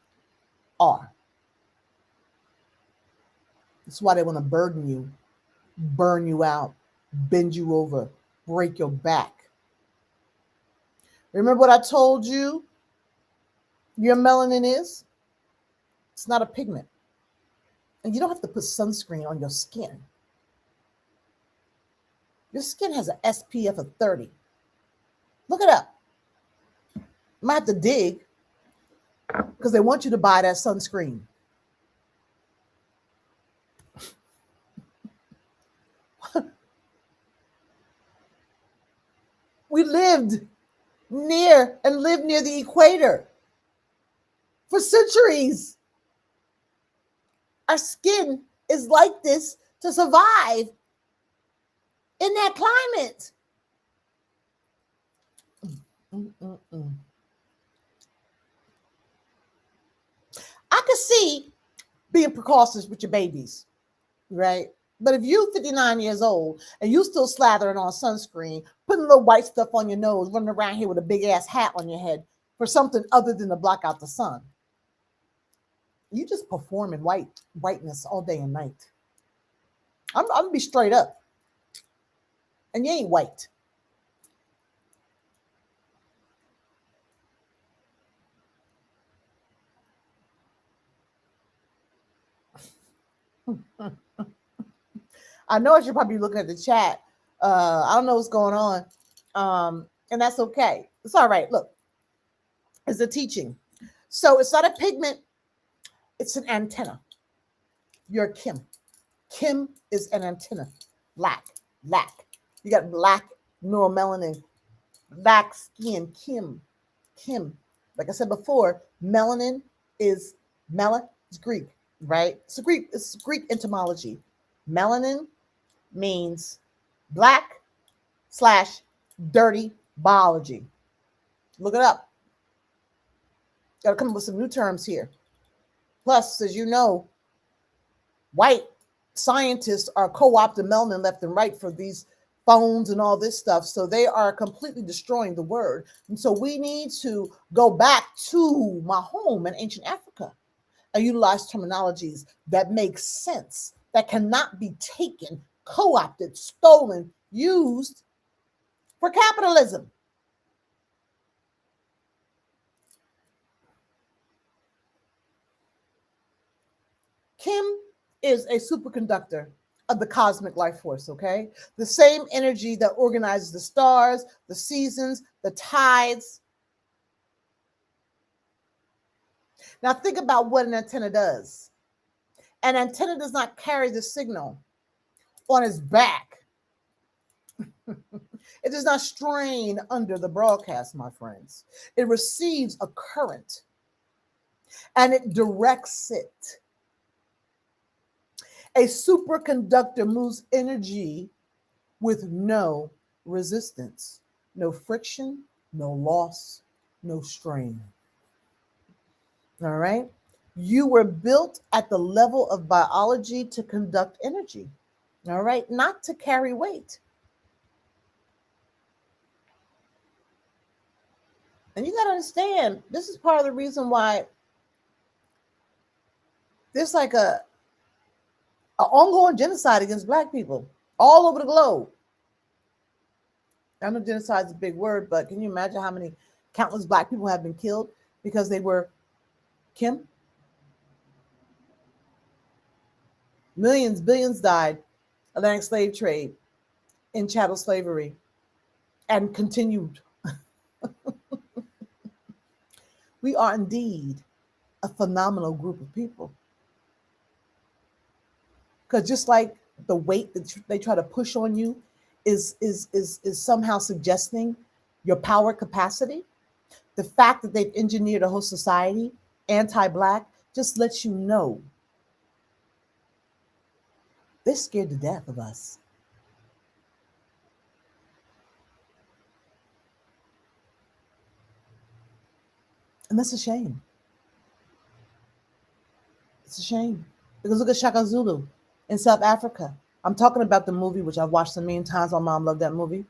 are. That's why they want to burden you, burn you out, bend you over, break your back. Remember what I told you your melanin is? It's not a pigment. And you don't have to put sunscreen on your skin. Your skin has an SPF of 30. Look it up. You might have to dig because they want you to buy that sunscreen. We lived near and lived near the equator for centuries. Our skin is like this to survive in that climate. I could see being precautious with your babies, right? But if you're 59 years old and you still slathering on sunscreen, putting a little white stuff on your nose, running around here with a big ass hat on your head for something other than to block out the sun, you just performing whiteness all day and night. I'm gonna be straight up, and you ain't white. I know I should probably be looking at the chat. I don't know what's going on, and that's okay. It's all right. Look, it's a teaching. So it's not a pigment. It's an antenna. You're Kim. Kim is an antenna. Black. You got black neuromelanin, black skin. Kim. Like I said before, melanin is mela. It's Greek, right? It's Greek etymology. Melanin means black / dirty biology. Look it up. Got to come up with some new terms here. Plus, as you know, white scientists are co-opting melanin left and right for these phones and all this stuff. So they are completely destroying the word. And so we need to go back to my home in ancient Africa and utilize terminologies that make sense, that cannot be taken, co-opted, stolen, used for capitalism. Kim is a superconductor of the cosmic life force, okay? The same energy that organizes the stars, the seasons, the tides. Now think about what an antenna does. An antenna does not carry the signal on its back. It does not strain under the broadcast, my friends. It receives a current and it directs it. A superconductor moves energy with no resistance, no friction, no loss, no strain. All right? You were built at the level of biology to conduct energy, all right? Not to carry weight. And you got to understand, this is part of the reason why there's like a ongoing genocide against Black people all over the globe. I know genocide is a big word, but can you imagine how many countless Black people have been killed because they were Kim? Millions, billions died, Atlantic slave trade, in chattel slavery, and continued. We are indeed a phenomenal group of people. Because just like the weight that they try to push on you is somehow suggesting your power capacity, the fact that they've engineered a whole society anti-Black just lets you know they're scared to death of us. And that's a shame. It's a shame. Because look at Shaka Zulu in South Africa. I'm talking about the movie, which I've watched a million times. My mom loved that movie.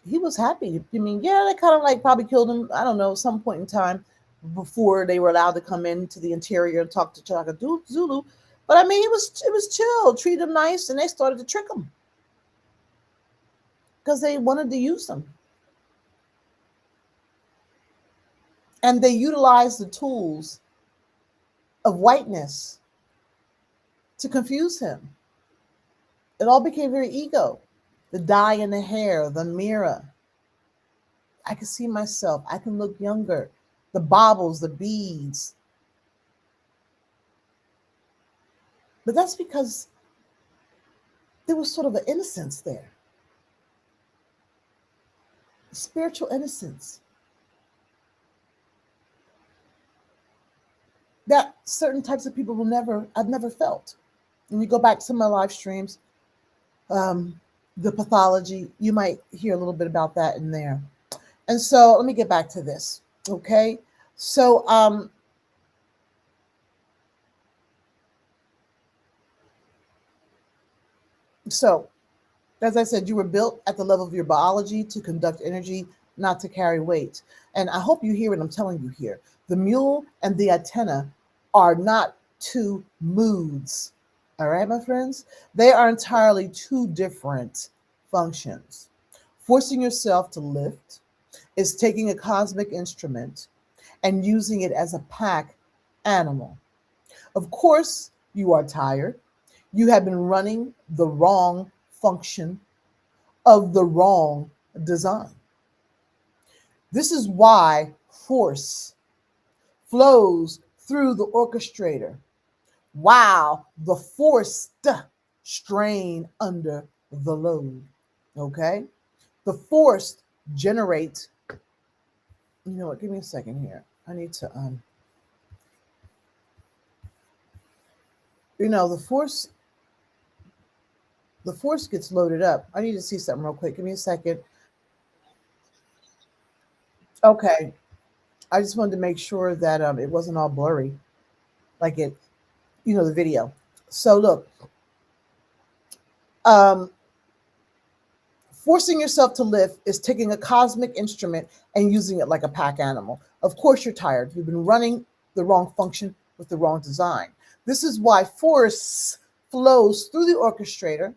he was happy. I mean, yeah, they kind of like probably killed him, I don't know, some point in time before they were allowed to come into the interior and talk to Chaka Zulu. But I mean, it was chill, treat him nice, and they started to trick him because they wanted to use him. And they utilized the tools of whiteness to confuse him. It all became very ego. The dye in the hair, the mirror. I can see myself. I can look younger. The baubles, the beads. But that's because there was sort of an innocence there, spiritual innocence that certain types of people I've never felt. When you go back to my live streams, um, the pathology, you might hear a little bit about that in there. And so let me get back to this. Okay. So, so as I said, you were built at the level of your biology to conduct energy, not to carry weight. And I hope you hear what I'm telling you here. The mule and the antenna are not two moods. All right, my friends? They are entirely two different functions. Forcing yourself to lift is taking a cosmic instrument and using it as a pack animal. Of course, you are tired. You have been running the wrong function of the wrong design. This is why force flows through the orchestrator while the forced strain under the load. Okay? The forced generate, you know what, give me a second here. I need to you know, the force gets loaded up. I need to see something real quick. Give me a second. Okay. I just wanted to make sure that it wasn't all blurry, like it, the video. So look, um, forcing yourself to lift is taking a cosmic instrument and using it like a pack animal. Of course, you're tired. You've been running the wrong function with the wrong design. This is why force flows through the orchestrator.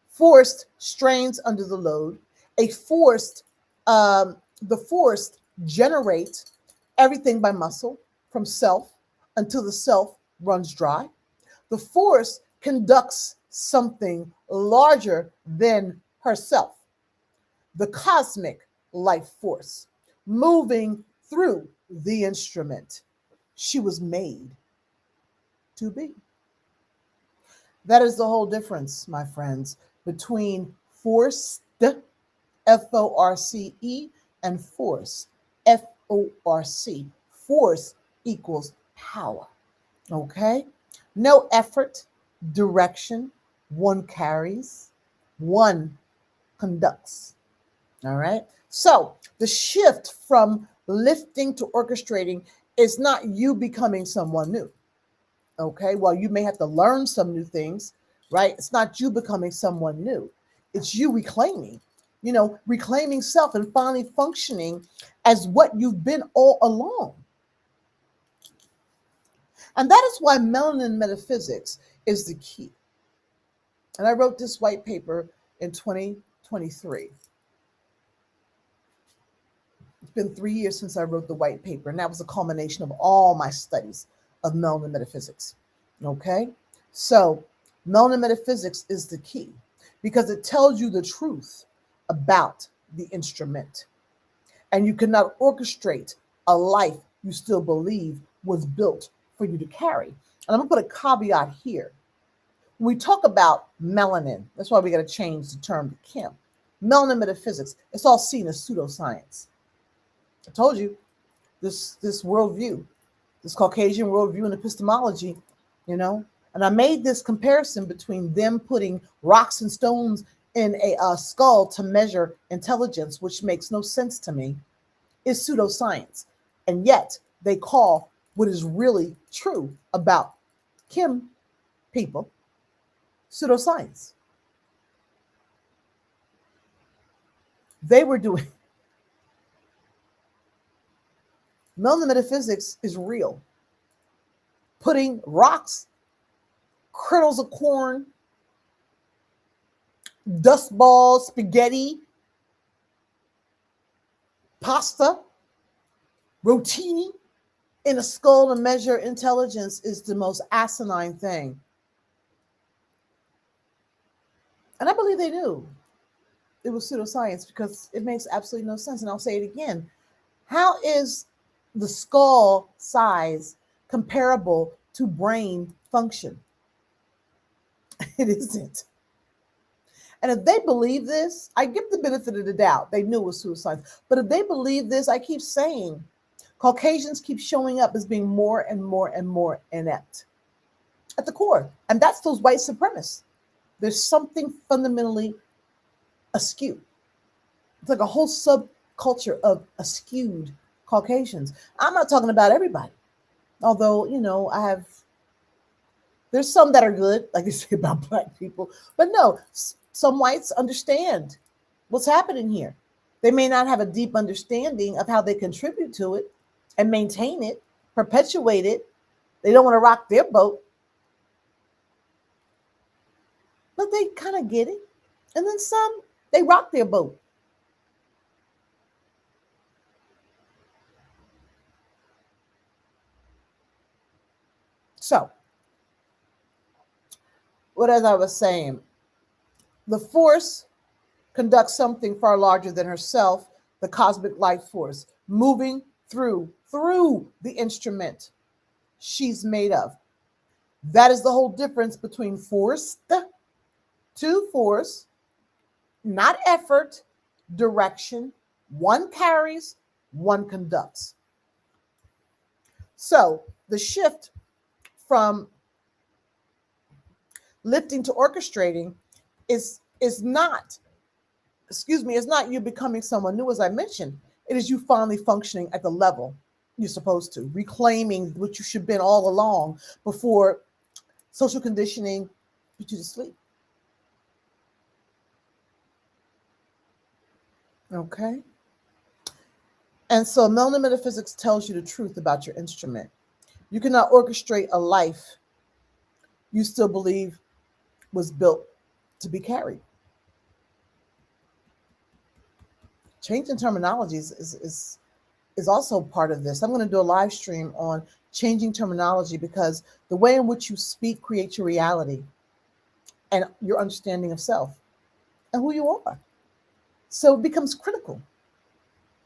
Forced strains under the load. A forced, the forced generate everything by muscle from self until the self runs dry. The force conducts something larger than herself, the cosmic life force, moving through the instrument she was made to be. That is the whole difference, my friends, between forced, FORCE, and force, FORC. Force equals power. Okay? No effort, direction. One carries, one conducts. All right? So the shift from lifting to orchestrating is not you becoming someone new. Okay? Well, you may have to learn some new things, right? It's not you becoming someone new. It's you reclaiming self and finally functioning as what you've been all along. And that is why melanin metaphysics is the key. And I wrote this white paper in 2023. It's been 3 years since I wrote the white paper, and that was a culmination of all my studies of melanin metaphysics. Okay? So, melanin metaphysics is the key because it tells you the truth about the instrument. And you cannot orchestrate a life you still believe was built for you to carry. And I'm going to put a caveat here. When we talk about melanin, that's why we got to change the term to Kim. Melanin metaphysics, it's all seen as pseudoscience. I told you, this worldview, this Caucasian worldview and epistemology, and I made this comparison between them putting rocks and stones in a skull to measure intelligence, which makes no sense to me, is pseudoscience. And yet they call what is really true about Kim people pseudoscience. They were doing, Melon metaphysics is real. Putting rocks, kernels of corn, dust balls, spaghetti, pasta, rotini in a skull to measure intelligence is the most asinine thing. And I believe they knew it was pseudoscience because it makes absolutely no sense. And I'll say it again. How is the skull size comparable to brain function? It isn't. And if they believe this, I give the benefit of the doubt. They knew it was suicide. But if they believe this, I keep saying Caucasians keep showing up as being more and more and more inept at the core. And that's those white supremacists. There's something fundamentally askew. It's like a whole subculture of askewed Caucasians. I'm not talking about everybody. Although, there's some that are good, like you say about Black people. But no, some whites understand what's happening here. They may not have a deep understanding of how they contribute to it and maintain it, perpetuate it. They don't want to rock their boat. But they kind of get it. And then some, they rock their boat. So, what as I was saying, the force conducts something far larger than herself, the cosmic life force, moving through the instrument she's made of. That is the whole difference between forced to force, not effort, direction. One carries, one conducts. So the shift from lifting to orchestrating is not, it's not you becoming someone new, as I mentioned. It is you finally functioning at the level you're supposed to, reclaiming what you should have been all along before social conditioning put you to sleep. Okay. And so Melanin Metaphysics tells you the truth about your instrument. You cannot orchestrate a life you still believe was built to be carried. Changing terminologies is also part of this. I'm going to do a live stream on changing terminology because the way in which you speak creates your reality and your understanding of self and who you are. So it becomes critical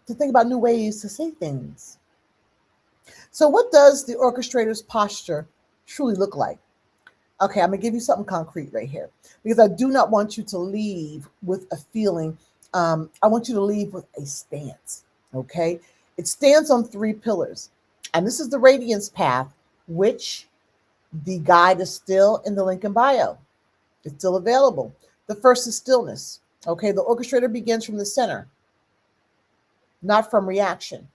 to think about new ways to say things. So what does the orchestrator's posture truly look like? Okay, I'm going to give you something concrete right here because I do not want you to leave with a feeling. I want you to leave with a stance, okay? It stands on 3 pillars. And this is the radiance path, which the guide is still in the link in bio. It's still available. The first is stillness, okay? The orchestrator begins from the center, not from reaction.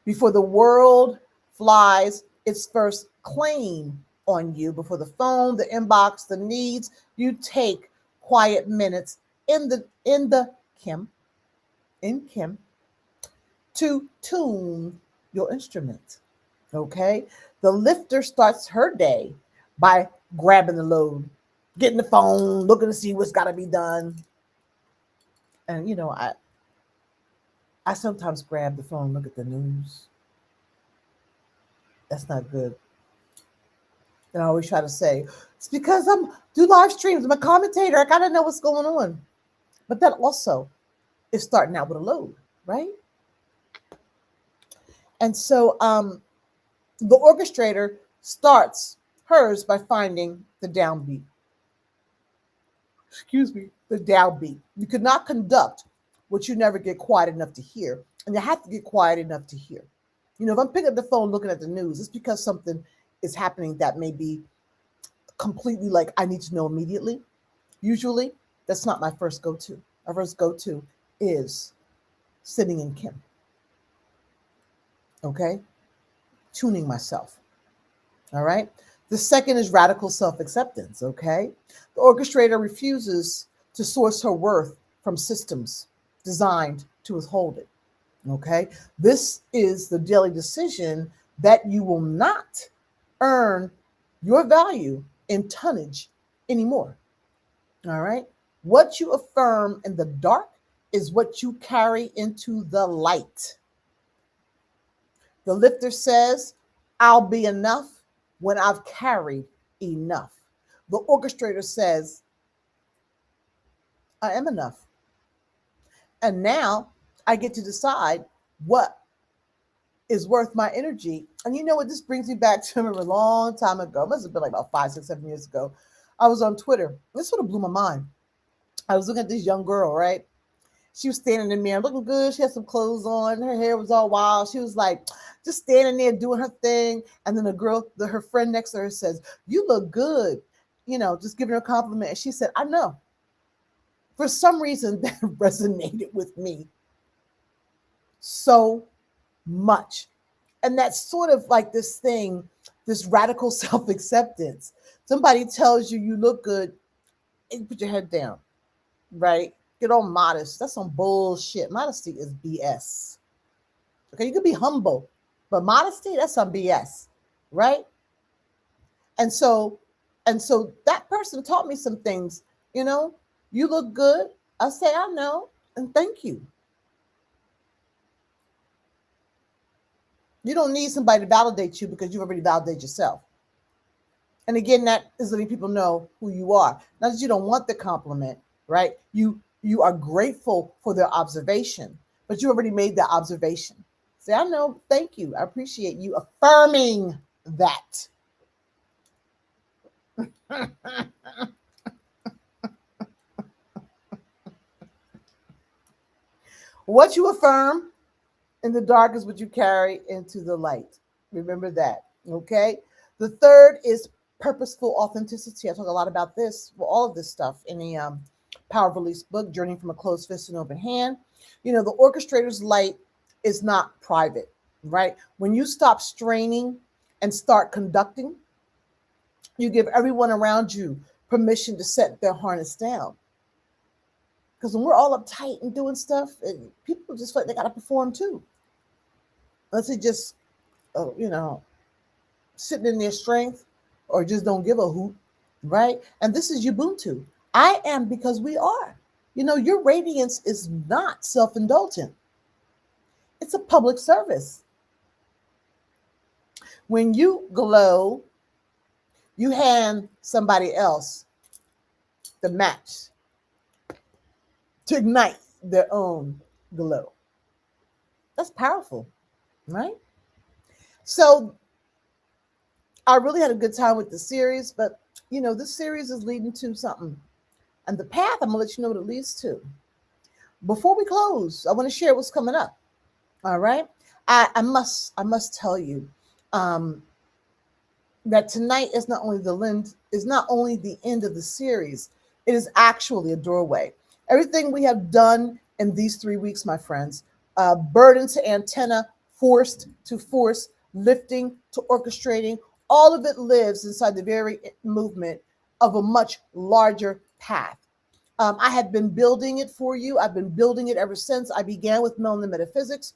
Before the world flies its first claim on you, before the phone, the inbox, the needs, you take quiet minutes in Kim to tune your instrument. Okay. The lifter starts her day by grabbing the load, getting the phone, looking to see what's got to be done. And I sometimes grab the phone, look at the news. That's not good. And I always try to say, it's because I'm do live streams. I'm a commentator. I got to know what's going on. But that also is starting out with a load, right? And so the orchestrator starts hers by finding the downbeat. The downbeat. You could not conduct what you never get quiet enough to hear. And you have to get quiet enough to hear. If I'm picking up the phone looking at the news, it's because something is happening that may be completely like I need to know immediately. Usually, that's not my first go-to. My first go-to is sitting in Kim. Okay? Tuning myself. All right? The second is radical self-acceptance. Okay? The orchestrator refuses to source her worth from systems, designed to withhold it. Okay. This is the daily decision that you will not earn your value in tonnage anymore. All right. What you affirm in the dark is what you carry into the light. The lifter says, I'll be enough when I've carried enough. The orchestrator says, I am enough. And now I get to decide what is worth my energy. And you know what? This brings me back to, I remember a long time ago. It must have been like about 5, 6, 7 years ago. I was on Twitter. This sort of blew my mind. I was looking at this young girl, right? She was standing in the mirror looking good. She had some clothes on. Her hair was all wild. She was like just standing there doing her thing. And then her friend next to her says, you look good. Just giving her a compliment. And she said, I know. For some reason, that resonated with me so much. And that's sort of like this thing, this radical self-acceptance. Somebody tells you look good, and you put your head down, right? Get all modest. That's some bullshit. Modesty is BS. Okay, you could be humble, but modesty, that's some BS, right? And so that person taught me some things. You look good. I say, I know, and thank you. You don't need somebody to validate you because you already validate yourself. And again, that is letting people know who you are. Not that you don't want the compliment, right? You are grateful for their observation, but you already made that observation. Say, I know, thank you. I appreciate you affirming that. What you affirm in the dark is what you carry into the light. Remember that, okay? The third is purposeful authenticity. I talk a lot about this, all of this stuff in the Power of Release book, Journeying from a Closed Fist to an Open Hand. The orchestrator's light is not private, right? When you stop straining and start conducting, you give everyone around you permission to set their harness down. Because when we're all uptight and doing stuff, people just feel like they got to perform too. Unless they just, sitting in their strength or just don't give a hoot, right? And this is Ubuntu. I am because we are. Your radiance is not self-indulgent. It's a public service. When you glow, you hand somebody else the match to ignite their own glow. That's powerful, right? So I really had a good time with the series, but this series is leading to something. And the path, I'm gonna let you know what it leads to. Before we close, I want to share what's coming up. All right. I must tell you that tonight is not only the end of the series, it is actually a doorway. Everything we have done in these 3 weeks, my friends, burden to antenna, forced to force, lifting to orchestrating, all of it lives inside the very movement of a much larger path. I had been building it for you. I've been building it ever since I began with Melanin Metaphysics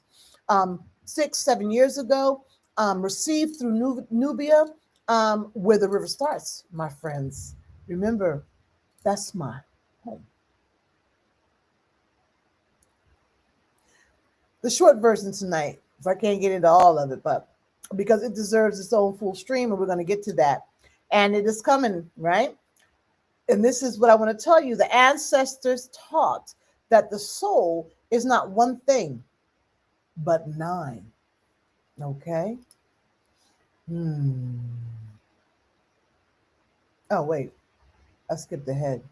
6, 7 years ago, received through Nubia, where the river starts, my friends. Remember, that's my home. The short version tonight, if I can't get into all of it, but because it deserves its own full stream, and we're going to get to that. And it is coming, right? And this is what I want to tell you. The ancestors taught that the soul is not one thing, but 9. Okay? Oh, wait. I skipped ahead.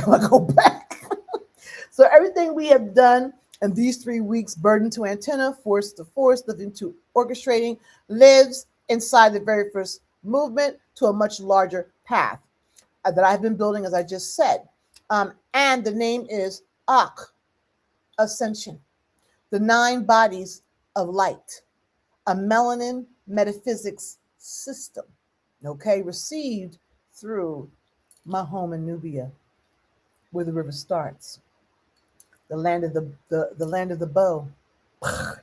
I'll go back. So everything we have done in these 3 weeks, burden to antenna, force to force, living to orchestrating, lives inside the very first movement to a much larger path that I've been building, as I just said. And the name is Ascension, the 9 bodies of light, a melanin metaphysics system, okay, received through my home in Nubia. where the river starts, the land of the land of the bow.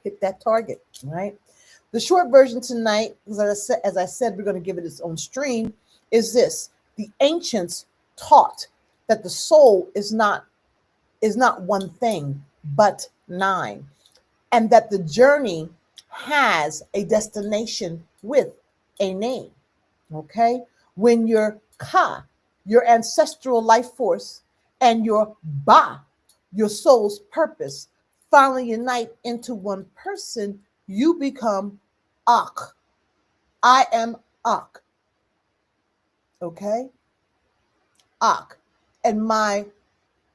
Hit that target, right? The short version tonight, as I said, we're going to give it its own stream, is this. The ancients taught that the soul is not one thing, but nine, and that the journey has a destination with a name. Okay? When your Ka, your ancestral life force, and your Ba, your soul's purpose, finally unite into one person, you become Ak. I am Ak. Okay? Ak. And my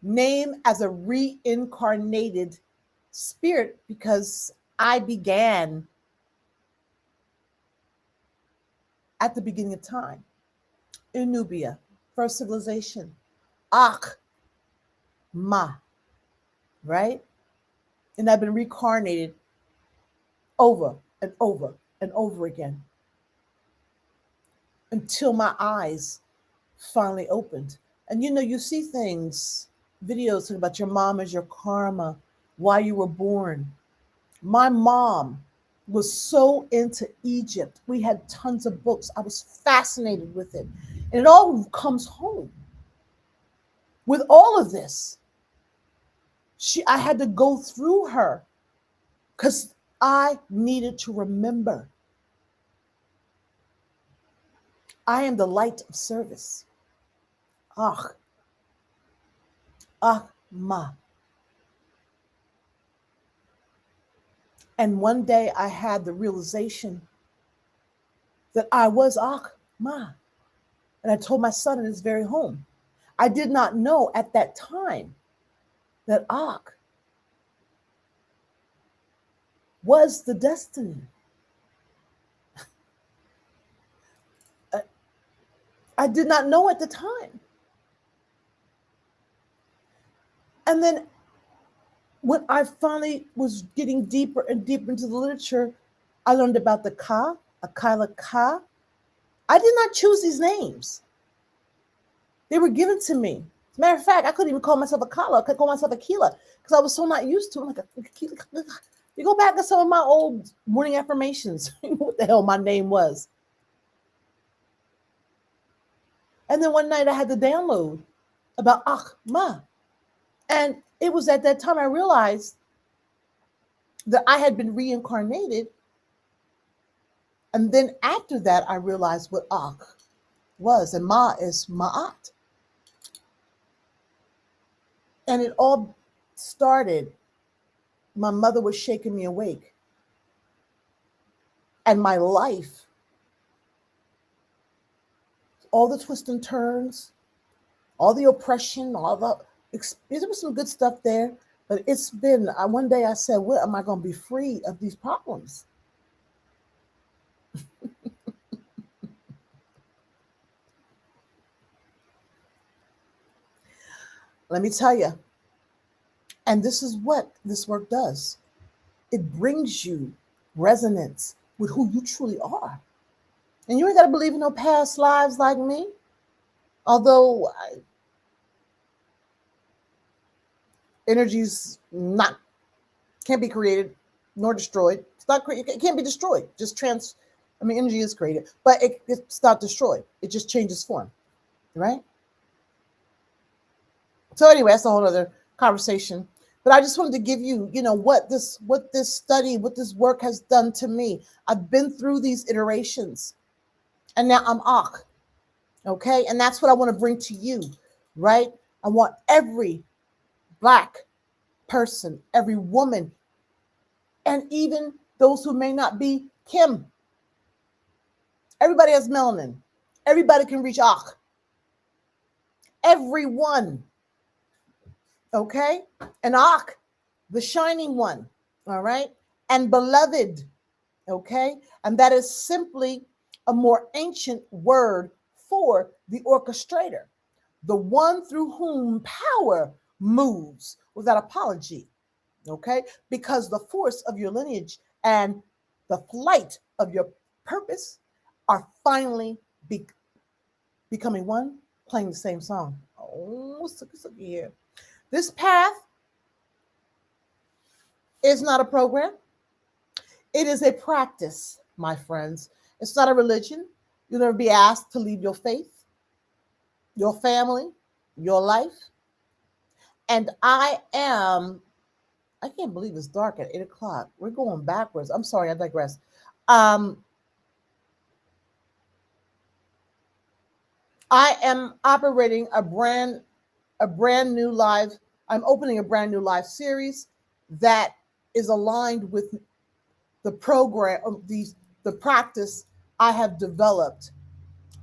name as a reincarnated spirit, because I began at the beginning of time in Nubia, first civilization. Ak Ma, right? And I've been reincarnated over and over and over again until my eyes finally opened. And you see things, videos about your mom as your karma, why you were born. My mom was so into Egypt. We had tons of books. I was fascinated with it. And it all comes home. With all of this, I had to go through her because I needed to remember. I am the light of service. Ah, Ma. And one day I had the realization that I was Ma. And I told my son in his very home. I did not know at that time that was the destiny. I did not know at the time. And then when I finally was getting deeper and deeper into the literature, I learned about the Ka, Akila Ka. I did not choose these names. They were given to me. As a matter of fact, I couldn't even call myself Akila. I could call myself Akila because I was so not used to it. I'm like, Akila. You go back to some of my old morning affirmations, what the hell my name was. And then one night I had to download about Ma. And it was at that time I realized that I had been reincarnated. And then after that, I realized what was. And Ma is Maat. And it all started. My mother was shaking me awake. And my life, all the twists and turns, all the oppression, there was some good stuff there. But it's been, one day I said, what am I going to be free of these problems? Let me tell you. And this is what this work does. It brings you resonance with who you truly are. And you ain't got to believe in no past lives like me. Although energy's can't be created nor destroyed. It can't be destroyed. Energy is created, but it's not destroyed. It just changes form, right? So anyway, that's a whole other conversation. But I just wanted to give you, what this study, what this work has done to me. I've been through these iterations, and now I'm Ak. Okay, and that's what I want to bring to you, right? I want every Black person, every woman, and even those who may not be Kim. Everybody has melanin. Everybody can reach Ak. Everyone. Okay? And Ak, the shining one. All right? And beloved. Okay? And that is simply a more ancient word for the orchestrator, the one through whom power moves without apology. Okay? Because the force of your lineage and the flight of your purpose are finally becoming one playing the same song. Oh, look here. This path is not a program. It is a practice, my friends. It's not a religion. You'll never be asked to leave your faith, your family, your life. And I can't believe it's dark at 8 o'clock. We're going backwards. I'm sorry, I digress. Um, I am operating a brand new live. I'm opening a brand new live series that is aligned with the program of the practice I have developed,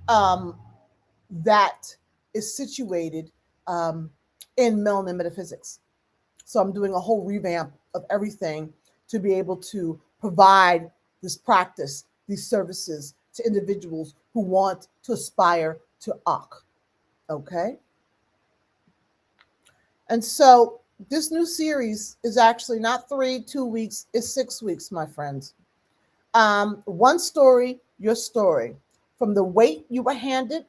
um, that is situated, um, in melanin metaphysics. So I'm doing a whole revamp of everything to be able to provide this practice, these services to individuals who want to aspire to Ak. Okay. And so this new series is actually not 2 weeks, it's 6 weeks, my friends. One story, your story, from the weight you were handed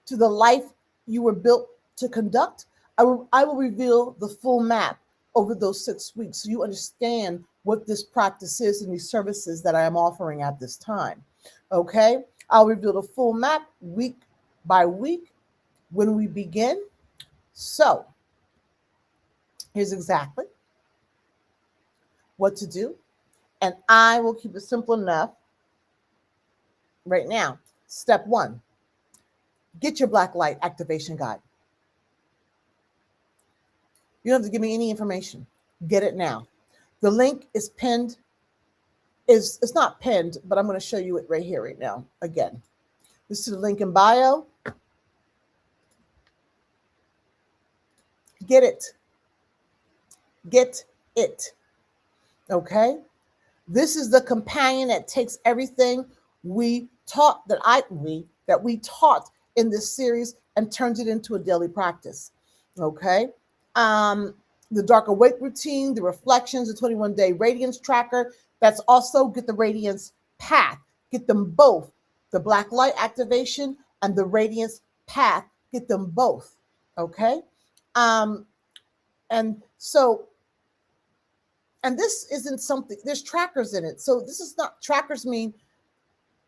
to the life you were built to conduct. I will reveal the full map over those 6 weeks so you understand what this practice is and these services that I am offering at this time. Okay? I'll reveal the full map week by week when we begin. So, here's exactly what to do. And I will keep it simple enough right now. Step one, get your black light activation guide. You don't have to give me any information. Get it now. The link is pinned. It's not pinned, but I'm going to show you it right here, right now. Again, this is the link in bio. Get it. Get it. Okay. This is the companion that takes everything we taught that we taught in this series and turns it into a daily practice. Okay. The dark awake routine, the reflections, the 21-day radiance tracker. That's also get the radiance path. Get them both. The black light activation and the radiance path. Get them both. Okay. And so, and this isn't something, there's trackers in it. So this is not, trackers mean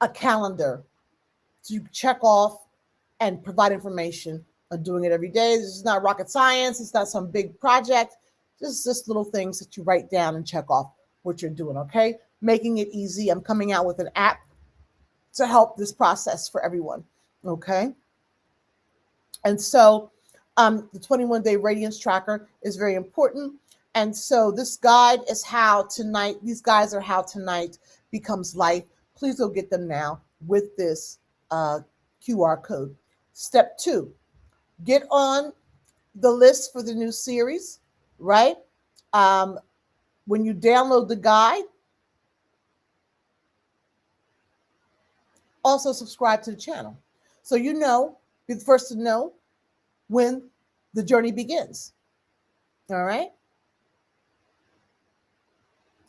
a calendar to check off and provide information on doing it every day. This is not rocket science. It's not some big project. Just little things that you write down and check off what you're doing, okay? Making it easy. I'm coming out with an app to help this process for everyone, okay? And so the 21-day radiance tracker is very important. And so this guide is how tonight, these guides are how tonight becomes life. Please go get them now with this QR code. Step two, get on the list for the new series, right? When you download the guide, also subscribe to the channel. So you know, be the first to know when the journey begins. All right.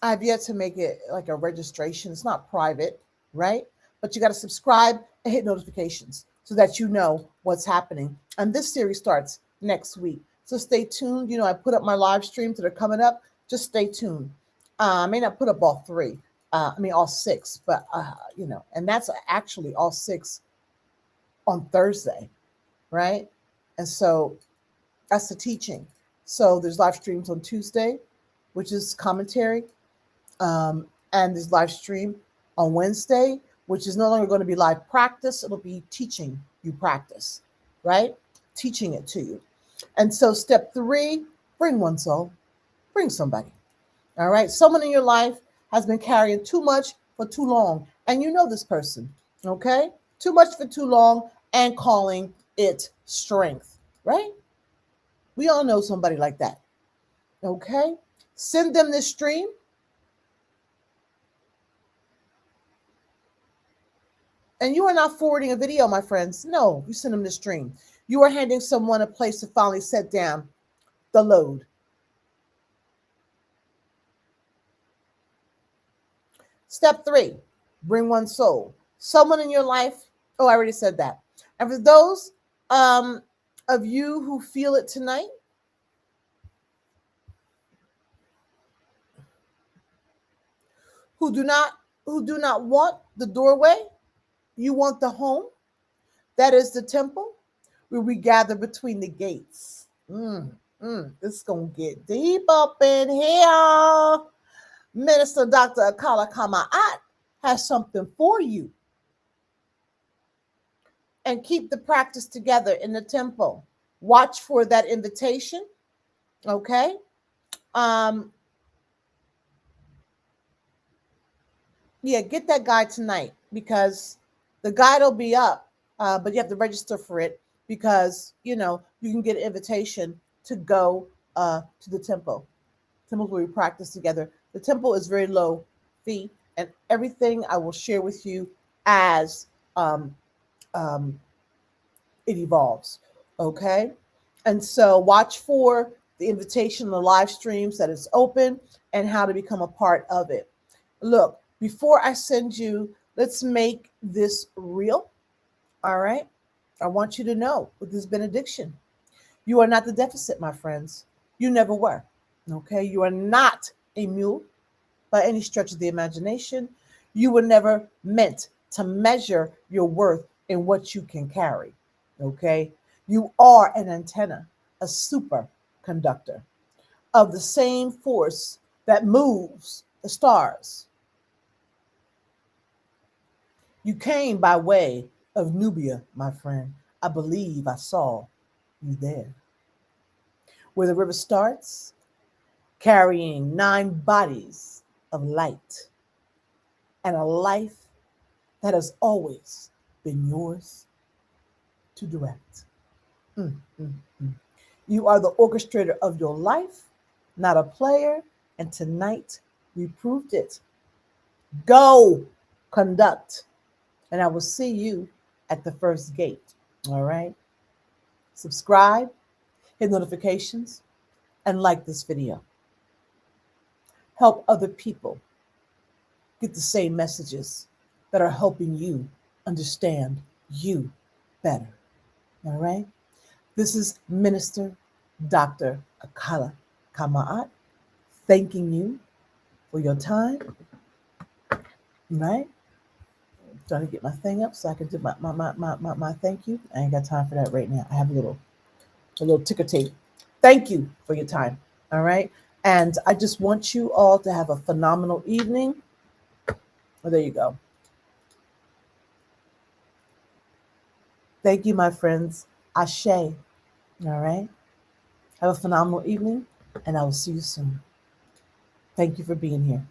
I've yet to make it like a registration. It's not private, right? But you got to subscribe and hit notifications so that you know what's happening. And this series starts next week. So stay tuned. You know, I put up my live streams that are coming up. Just stay tuned. I may not put up all three. All six, but, you know, and that's actually all six on Thursday, right? And so that's the teaching. So there's live streams on Tuesday, which is commentary. And there's live stream on Wednesday, which is no longer going to be live practice. It'll be teaching you practice, right? Teaching it to you. And so step three, bring one soul, bring somebody. All right. Someone in your life has been carrying too much for too long. And you know this person, okay? Too much for too long and calling it strength, right? We all know somebody like that, okay? Send them this stream. And you are not forwarding a video, my friends. No, you send them the stream. You are handing someone a place to finally set down the load. Step three, bring one soul. Someone in your life. Oh, I already said that. And for those um, of you who feel it tonight, who do not want the doorway, you want the home. That is the temple where we gather between the gates. It's gonna get deep up in here. Minister Dr. Akila Maat has something for you. And keep the practice together in the temple. Watch for that invitation. Okay. Um, yeah, get that guide tonight because the guide will be up, but you have to register for it because you can get an invitation to go to the temple. Temples where we practice together. The temple is very low fee, and everything I will share with you as um, um, it evolves. Okay. And so watch for the invitation, the live streams that it's open, and how to become a part of it. Look, before I send you, let's make this real. All right. I want you to know with this benediction, you are not the deficit, my friends. You never were. Okay. You are not a mule by any stretch of the imagination. You were never meant to measure your worth in what you can carry. Okay. You are an antenna, a super conductor of the same force that moves the stars. You came by way of Nubia, my friend. I believe I saw you there. Where the river starts, carrying 9 bodies of light and a life that has always been yours to direct. Mm, mm, mm. You are the orchestrator of your life, not a player, and tonight we proved it. Go conduct, and I will see you at the first gate. All right. Subscribe, hit notifications, and like this video. Help other people get the same messages that are helping you understand you better. All right. This is Minister Dr. Akila Maat thanking you for your time. Right? Trying to get my thing up so I can do my thank you. I ain't got time for that right now. I have a little ticker tape. Thank you for your time. All right. And I just want you all to have a phenomenal evening. Oh, there you go. Thank you, my friends. Ashe. All right. Have a phenomenal evening, and I will see you soon. Thank you for being here.